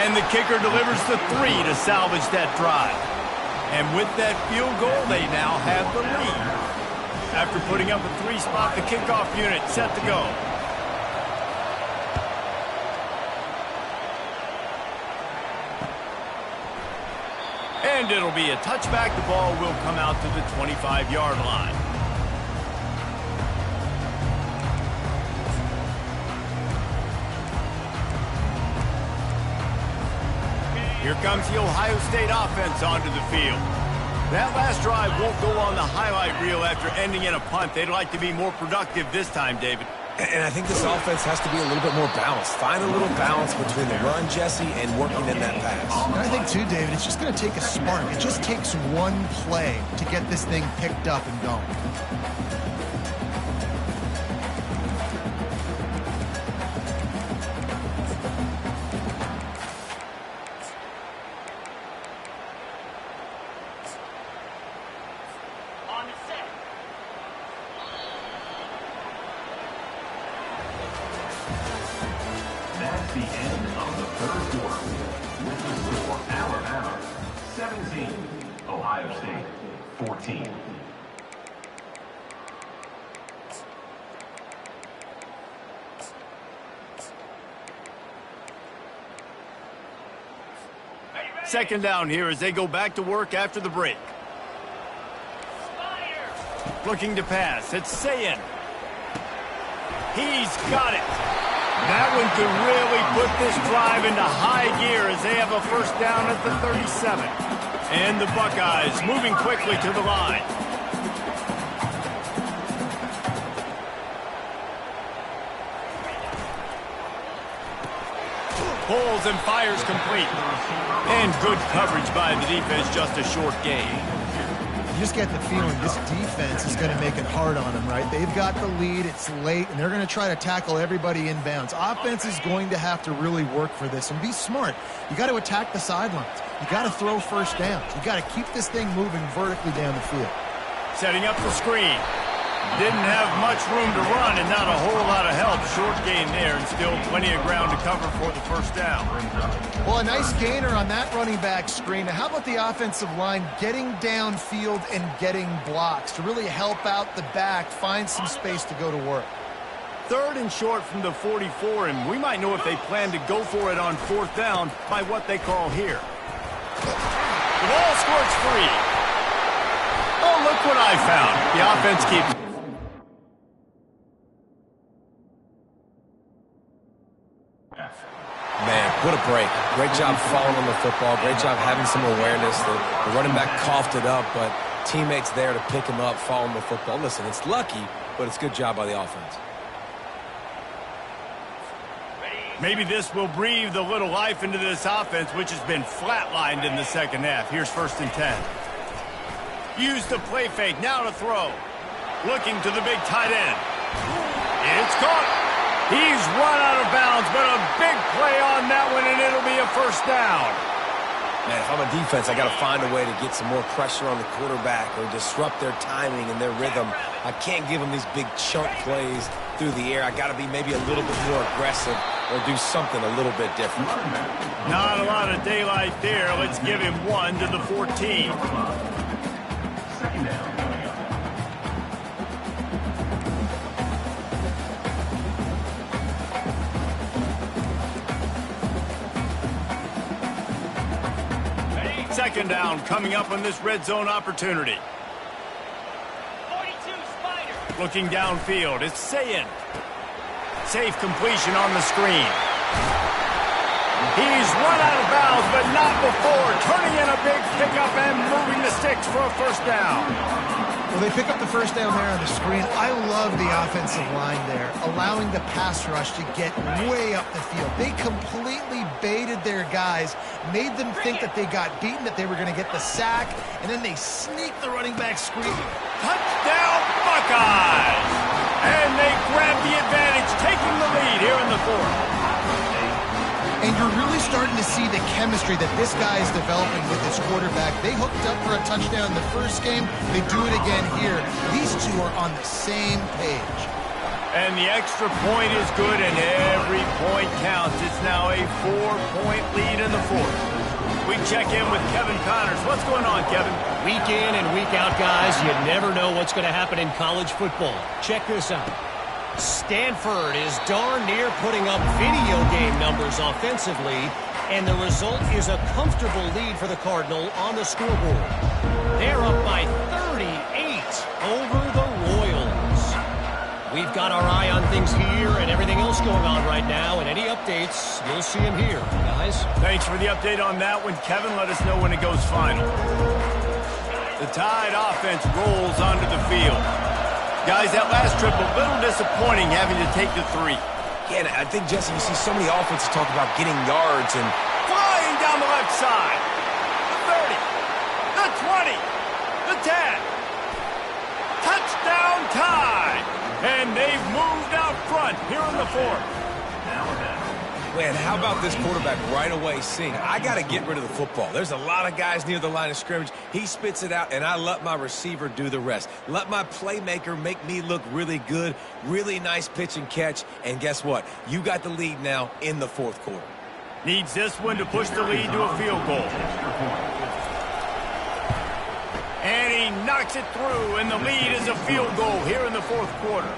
A: And the kicker delivers the 3 to salvage that drive. And with that field goal, they now have the lead. After putting up a 3-spot, the kickoff unit set to go. And it'll be a touchback. The ball will come out to the 25-yard line. Here comes the Ohio State offense onto the field. That last drive won't go on the highlight reel after ending in a punt. They'd like to be more productive this time, David.
C: And I think this offense has to be a little bit more balanced. Find a little balance between the run, Jesse, and working in that pass.
B: And I think, too, David, it's just going to take a spark. It just takes one play to get this thing picked up and going.
D: That's the end of the third quarter. With the score, Alabama 17, Ohio State 14.
A: Second down here as they go back to work after the break. Looking to pass. It's Sayin. He's got it. That one could really put this drive into high gear as they have a first down at the 37. And the Buckeyes moving quickly to the line. Pulls and fires complete. And good coverage by the defense, just a short gain.
B: You just get the feeling this defense is going to make it hard on them, right? They've got the lead, it's late, and they're going to try to tackle everybody inbounds. Offense is going to have to really work for this and be smart. You got to attack the sidelines. You got to throw first downs. You got to keep this thing moving vertically down the field.
A: Setting up the screen. Didn't have much room to run and not a whole lot of help. Short gain there and still plenty of ground to cover for the first down.
B: Well, a nice gainer on that running back screen. Now, how about the offensive line getting downfield and getting blocks to really help out the back, find some space to go to work?
A: Third and short from the 44, and we might know if they plan to go for it on fourth down by what they call here. The ball squirts free. Oh, look what I found. The offense keeps...
C: Man, What a break. Great job following on the football. Great job having some awareness. The running back coughed it up, but teammates there to pick him up, following the football. Listen, it's lucky, but it's good job by the offense.
A: Maybe this will breathe a little life into this offense, which has been flatlined in the second half. Here's 1st and 10. Use the play fake, now to throw. Looking to the big tight end. It's caught. He's run out of bounds, but a big play on that one, and it'll be a 1st down.
C: Man, if I'm a defense, I got to find a way to get some more pressure on the quarterback or disrupt their timing and their rhythm. I can't give them these big chunk plays through the air. I got to be maybe a little bit more aggressive or do something a little bit different.
A: Not a lot of daylight there. Let's give him 1 to the 14.
D: 2nd down.2nd
A: down coming up on this red zone opportunity.
F: 42, Spider.
A: Looking downfield, it's Sayin. Safe completion on the screen. He's run out of bounds, but not before. Turning in a big pickup and moving the sticks for a 1st down.
B: Well, they pick up the 1st down there on the screen. I love the offensive line there, allowing the pass rush to get way up the field. They completely baited their guys, made them think that they got beaten, that they were going to get the sack, and then they sneak the running back screen.
A: Touchdown, Buckeyes! And they grab the advantage, taking the lead here in the 4th.
B: And you're really starting to see the chemistry that this guy is developing with his quarterback. They hooked up for a touchdown in the 1st game. They do it again here. These two are on the same page.
A: And the extra point is good, and every point counts. It's now a 4-point lead in the 4th. We check in with Kevin Connors. What's going on, Kevin?
E: Week in and week out, guys, you never know what's going to happen in college football. Check this out. Stanford is darn near putting up video game numbers offensively, and the result is a comfortable lead for the Cardinal on the scoreboard. They're up by 38 over the Royals. We've got our eye on things here and everything else going on right now, and any updates, you'll see them here, guys.
A: Thanks for the update on that one, Kevin. Let us know when it goes final. The Tide offense rolls onto the field. Guys, that last trip, a little disappointing having to take the 3.
C: Yeah, and I think, Jesse, you see so many offenses talk about getting yards and
A: Flying down the left side. The 30. The 20. The 10. Touchdown Tide. And they've moved out front here in the 4th.
C: Man, how about this quarterback right away seeing, I got to get rid of the football. There's a lot of guys near the line of scrimmage. He spits it out, and I let my receiver do the rest. Let my playmaker make me look really good, really nice pitch and catch, and guess what? You got the lead now in the 4th quarter.
A: Needs this one to push the lead to a field goal. And he knocks it through, and the lead is a field goal here in the 4th quarter.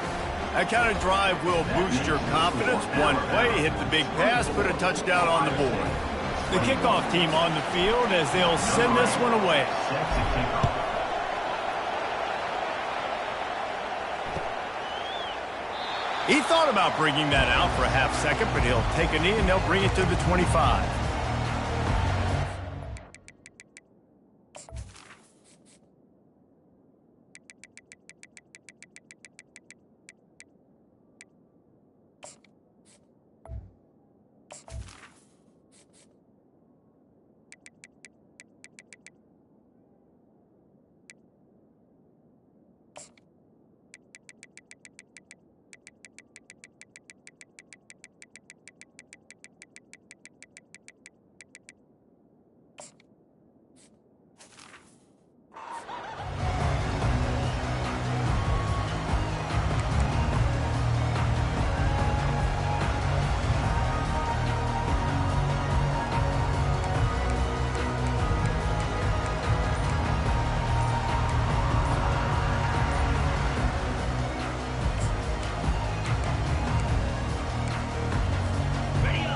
A: That kind of drive will boost your confidence. One play, hit the big pass, put a touchdown on the board. The kickoff team on the field as they'll send this one away. He thought about bringing that out for a half second, but he'll take a knee and they'll bring it to the 25.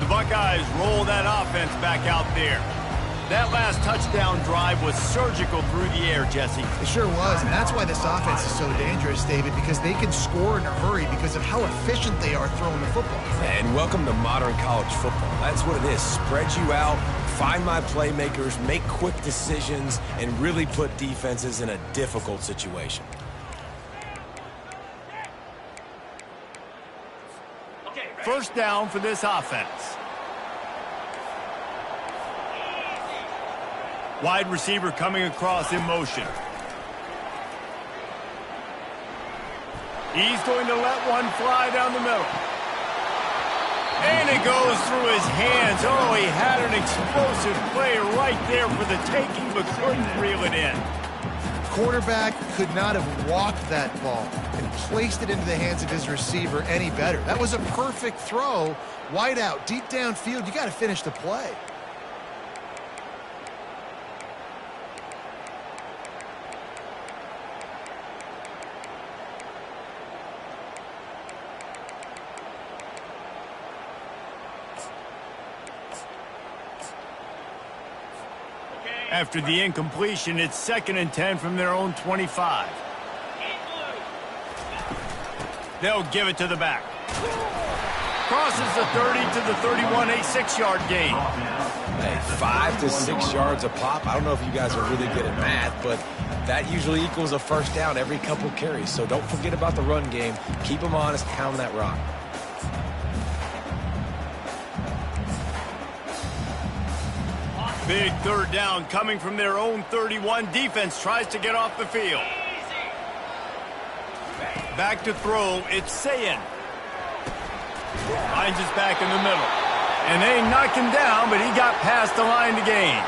A: Buckeyes roll that offense back out there. That last touchdown drive was surgical through the air, Jesse.
B: It sure was, and that's why this offense is so dangerous, David, because they can score in a hurry because of how efficient they are throwing the football.
C: And welcome to modern college football. That's what it is. Spread you out, find my playmakers, make quick decisions, and really put defenses in a difficult situation.
A: First down for this offense. Wide receiver coming across in motion. He's going to let one fly down the middle. And it goes through his hands. Oh, he had an explosive play right there for the taking, but couldn't reel it in.
B: Quarterback could not have walked that ball and placed it into the hands of his receiver any better. That was a perfect throw. Wide out, deep downfield. You got to finish the play.
A: After the incompletion, it's 2nd and 10 from their own 25. They'll give it to the back. Crosses the 30 to the 31, a 6-yard gain.
C: Hey, 5 to 6 yards a pop. I don't know if you guys are really good at math, but that usually equals a first down every couple carries. So don't forget about the run game. Keep them honest, pound that rock.
A: Big 3rd down coming from their own 31. Defense tries to get off the field. Back to throw. It's Sayin. Finds his back in the middle. And they knock him down, but he got past the line to gain.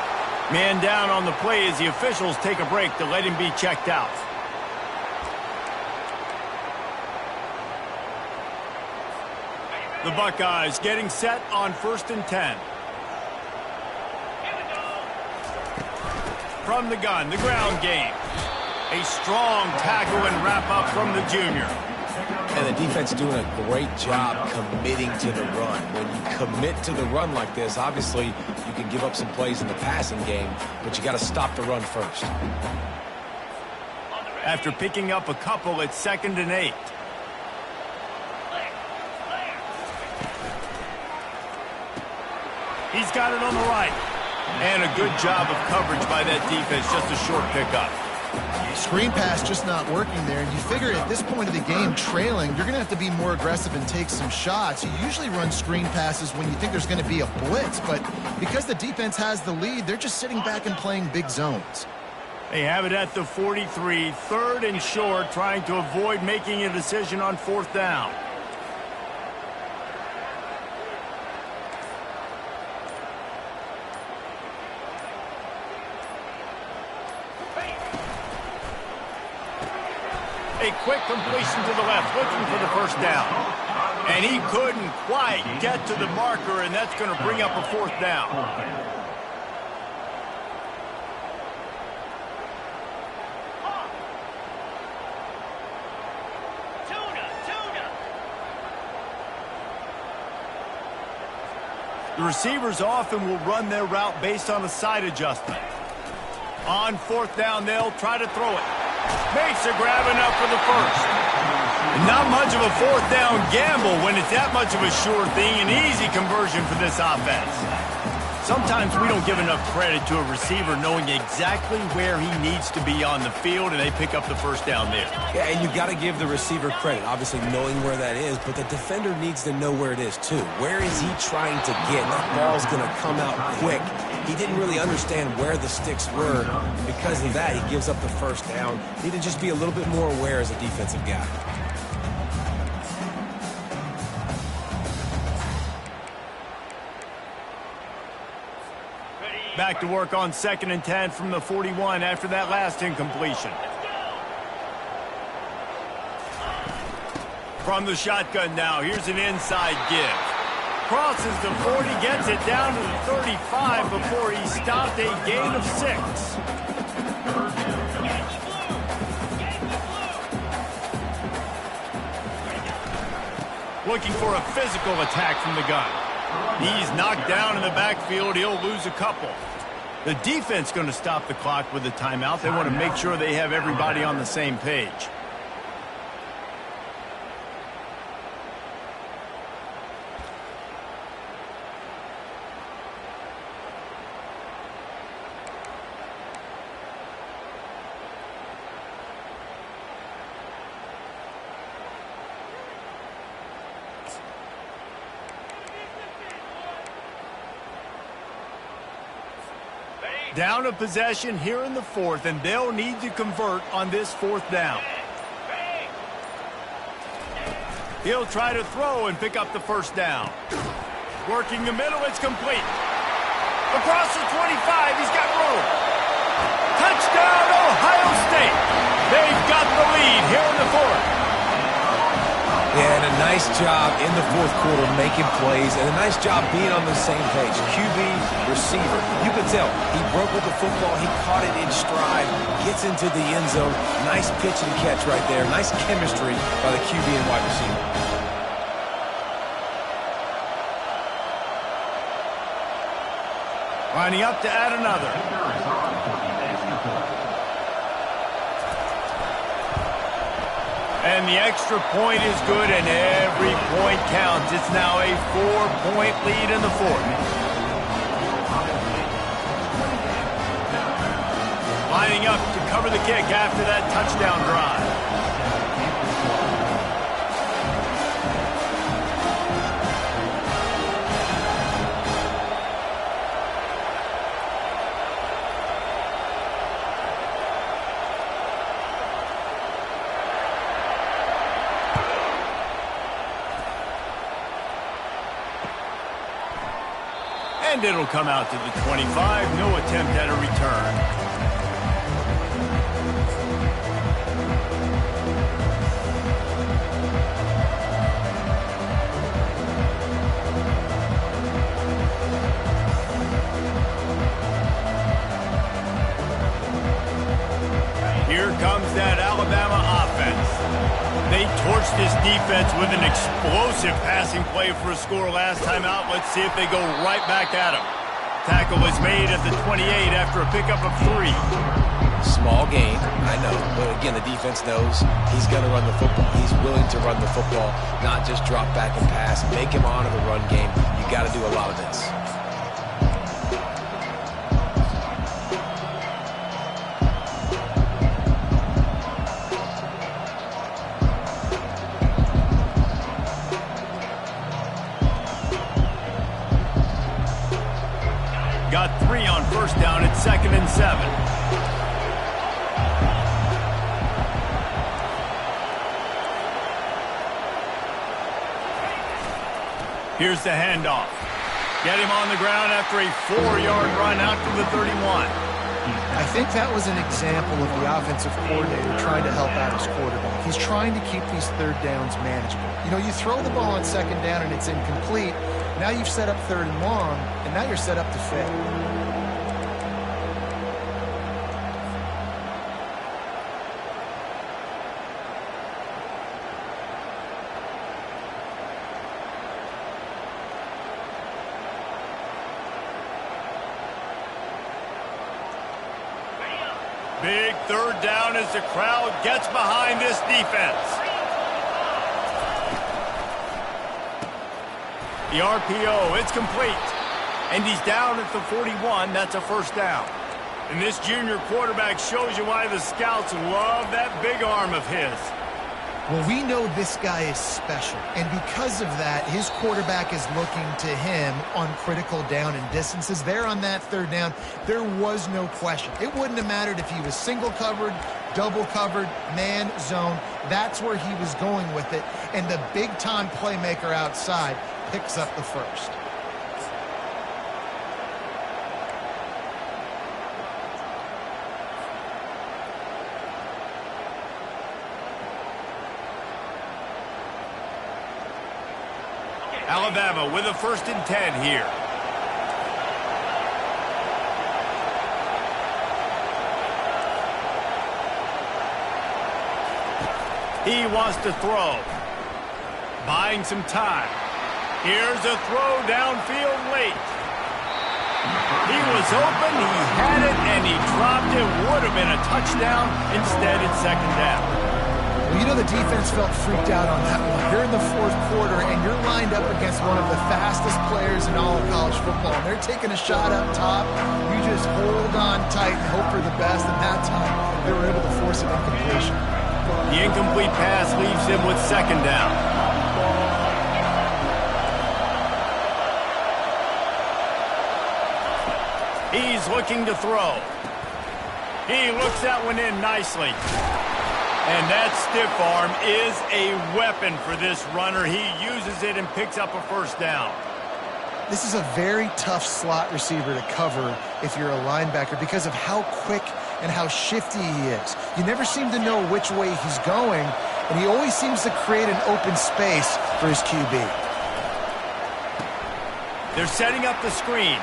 A: Man down on the play as the officials take a break to let him be checked out. The Buckeyes getting set on 1st and 10. From the gun, the ground game. A strong tackle and wrap-up from the junior.
C: And the defense doing a great job committing to the run. When you commit to the run like this, obviously you can give up some plays in the passing game, but you got to stop the run first.
A: After picking up a couple, it's 2nd and 8. He's got it on the right. And a good job of coverage by that defense, just a short pickup.
B: Screen pass just not working there. And you figure at this point of the game, trailing, you're going to have to be more aggressive and take some shots. You usually run screen passes when you think there's going to be a blitz, but because the defense has the lead, they're just sitting back and playing big zones.
A: They have it at the 43, 3rd and short, trying to avoid making a decision on 4th down. A quick completion to the left, looking for the first down. And he couldn't quite get to the marker, and that's going to bring up a 4th down. The receivers often will run their route based on a side adjustment. On 4th down, they'll try to throw it. Makes a grab enough for the first. Not much of a 4th down gamble when it's that much of a sure thing. An easy conversion for this offense. Sometimes we don't give enough credit to a receiver knowing exactly where he needs to be on the field, and they pick up the first down there.
C: Yeah, and you got to give the receiver credit, obviously knowing where that is, but the defender needs to know where it is too. Where is he trying to get? That ball's going to come out quick. He didn't really understand where the sticks were. Because of that, he gives up the first down. Need to just be a little bit more aware as a defensive guy.
A: Back to work on 2nd and 10 from the 41 after that last incompletion. From the shotgun now, here's an inside give. Crosses the 40, gets it down to the 35 before he stopped, a gain of 6. Looking for a physical attack from the gun. He's knocked down in the backfield. He'll lose a couple. The defense going to stop the clock with a timeout. They want to make sure they have everybody on the same page. Down a possession here in the fourth, and they'll need to convert on this fourth down. He'll try to throw and pick up the first down. Working the middle, it's complete. Across the 25, he's got room. Touchdown, Ohio State. They've got the lead here in the fourth.
C: Yeah, and a nice job in the fourth quarter making plays, and a nice job being on the same page. QB, receiver. You can tell he broke with the football. He caught it in stride, gets into the end zone. Nice pitch and catch right there. Nice chemistry by the QB and wide receiver.
A: Lining up to add another. And the extra point is good, and every point counts. It's now a 4-point lead in the fourth. Lining up to cover the kick after that touchdown drive. And it'll come out to the 25. No attempt at a return. Here comes that Alabama offense. They torched this defense with an explosive passing play for a score last time out. Let's see if they go right back at him. Tackle is made at the 28 after a pickup of 3.
C: Small gain, I know. But again, the defense knows he's going to run the football. He's willing to run the football, not just drop back and pass. Make him honor the run game. You got to do a lot of this.
A: Got 3 on first down at 2nd and 7. Here's the handoff. Get him on the ground after a 4-yard run out to the 31.
B: I think that was an example of the offensive coordinator trying to help out his quarterback. He's trying to keep these third downs manageable. You know, you throw the ball on 2nd down and it's incomplete. Now you've set up 3rd and long, and now you're set up to fail.
A: Big 3rd down as the crowd gets behind this defense. The RPO, it's complete. And he's down at the 41. That's a first down. And this junior quarterback shows you why the scouts love that big arm of his.
B: Well, we know this guy is special, and because of that, his quarterback is looking to him on critical down and distances. There on that 3rd down, there was no question. It wouldn't have mattered if he was single covered, double covered, man, zone. That's where he was going with it, and the big-time playmaker outside picks up the first.
A: Alabama with a 1st and 10 here. He wants to throw. Buying some time. Here's a throw downfield late. He was was open, he had it, and he dropped it. Would have been a touchdown. Instead, it's second down.
B: Well, you know the defense felt freaked out on that one. You're in the fourth quarter, and you're lined up against one of the fastest players in all of college football. And they're taking a shot up top. You just hold on tight and hope for the best. And that time, they were able to force an incompletion.
A: The incomplete pass leaves him with second down. He's looking to throw. He looks that one in nicely. And that stiff arm is a weapon for this runner. He uses it and picks up a first down.
B: This is a very tough slot receiver to cover if you're a linebacker because of how quick and how shifty he is. You never seem to know which way he's going, and he always seems to create an open space for his QB.
A: They're setting up the screen.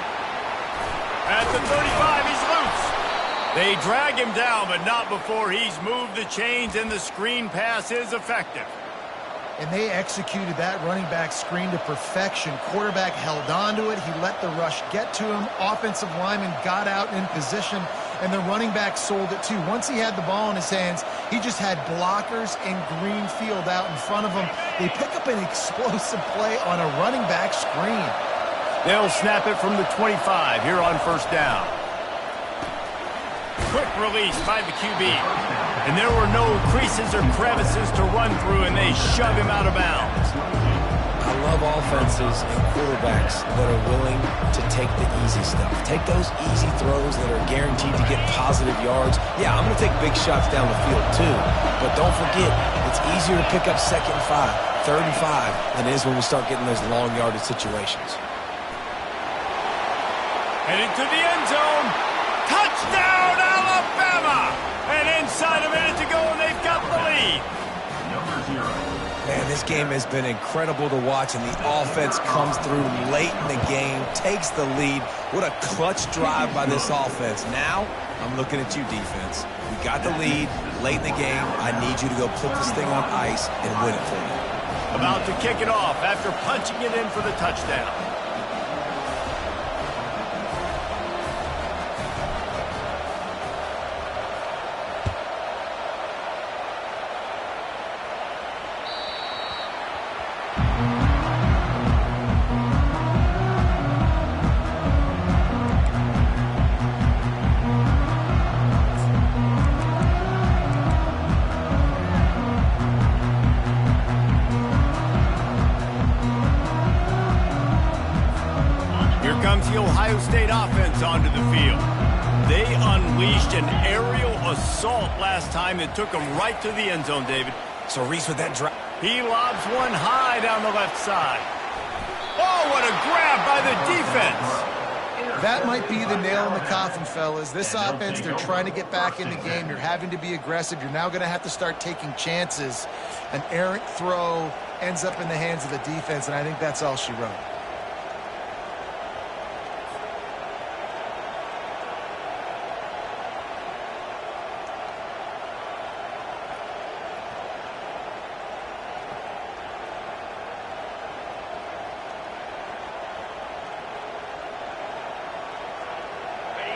A: At the 35, he's loose. They drag him down, but not before he's moved the chains, and the screen pass is effective.
B: And they executed that running back screen to perfection. Quarterback held on to it. He let the rush get to him. Offensive lineman got out in position, and the running back sold it too. Once he had the ball in his hands, he just had blockers and green field out in front of him. They pick up an explosive play on a running back screen.
A: They'll snap it from the 25 here on first down. Quick release by the QB. And there were no creases or crevices to run through, and they shove him out of bounds.
C: I love offenses and quarterbacks that are willing to take the easy stuff. Take those easy throws that are guaranteed to get positive yards. Yeah, I'm going to take big shots down the field too. But don't forget, it's easier to pick up second and 5, third and 5 than it is when we start getting those long yardage situations.
A: Headed to the end zone. Touchdown, Alabama! And inside a minute to go, and they've got the lead.
C: Man, this game has been incredible to watch, and the offense comes through late in the game, takes the lead. What a clutch drive by this offense. Now, I'm looking at you, defense. We got the lead late in the game. I need you to go put this thing on ice and win it for me.
A: About to kick it off after punching it in for the touchdown. The Ohio State offense onto the field. They unleashed an aerial assault last time that took them right to the end zone, David.
C: So Reese with that drive.
A: He lobs one high down the left side. Oh, what a grab by the defense.
B: That might be the nail in the coffin, fellas. This offense, they're trying to get back in the game. You're having to be aggressive. You're now going to have to start taking chances. An errant throw ends up in the hands of the defense, and I think that's all she wrote.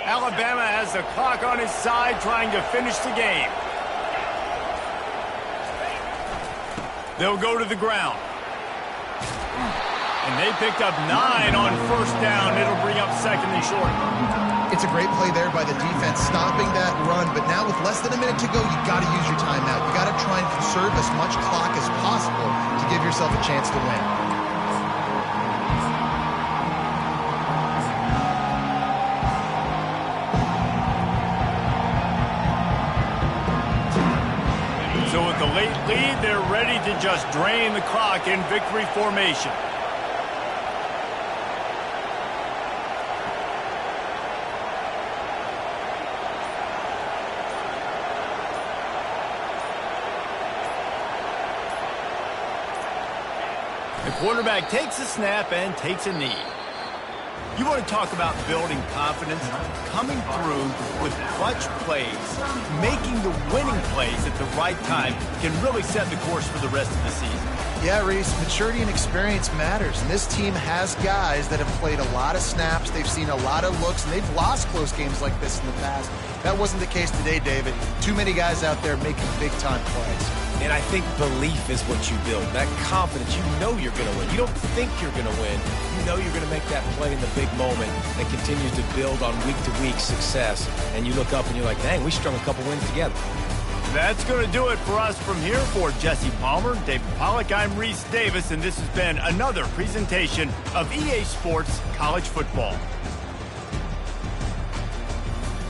A: Alabama has the clock on his side, trying to finish the game. They'll go to the ground. And they picked up 9 on first down. It'll bring up second and short.
B: It's a great play there by the defense, stopping that run. But now with less than a minute to go, you got to use your timeout. You got to try and conserve as much clock as possible to give yourself a chance to win.
A: So with the late lead, they're ready to just drain the clock in victory formation. The quarterback takes a snap and takes a knee. You want to talk about building confidence? Coming through with clutch plays, making the winning plays at the right time can really set the course for the rest of the season.
B: Yeah, Reese, maturity and experience matters, and this team has guys that have played a lot of snaps, they've seen a lot of looks, and they've lost close games like this in the past. That wasn't the case today, David. Too many guys out there making big-time plays.
C: And I think belief is what you build. That confidence, you know you're going to win. You don't think you're going to win. You know you're going to make that play in the big moment that continues to build on week-to-week success. And you look up and you're like, dang, we strung a couple wins together.
A: That's going to do it for us from here. For Jesse Palmer, David Pollack, I'm Reese Davis, and this has been another presentation of EA Sports College Football.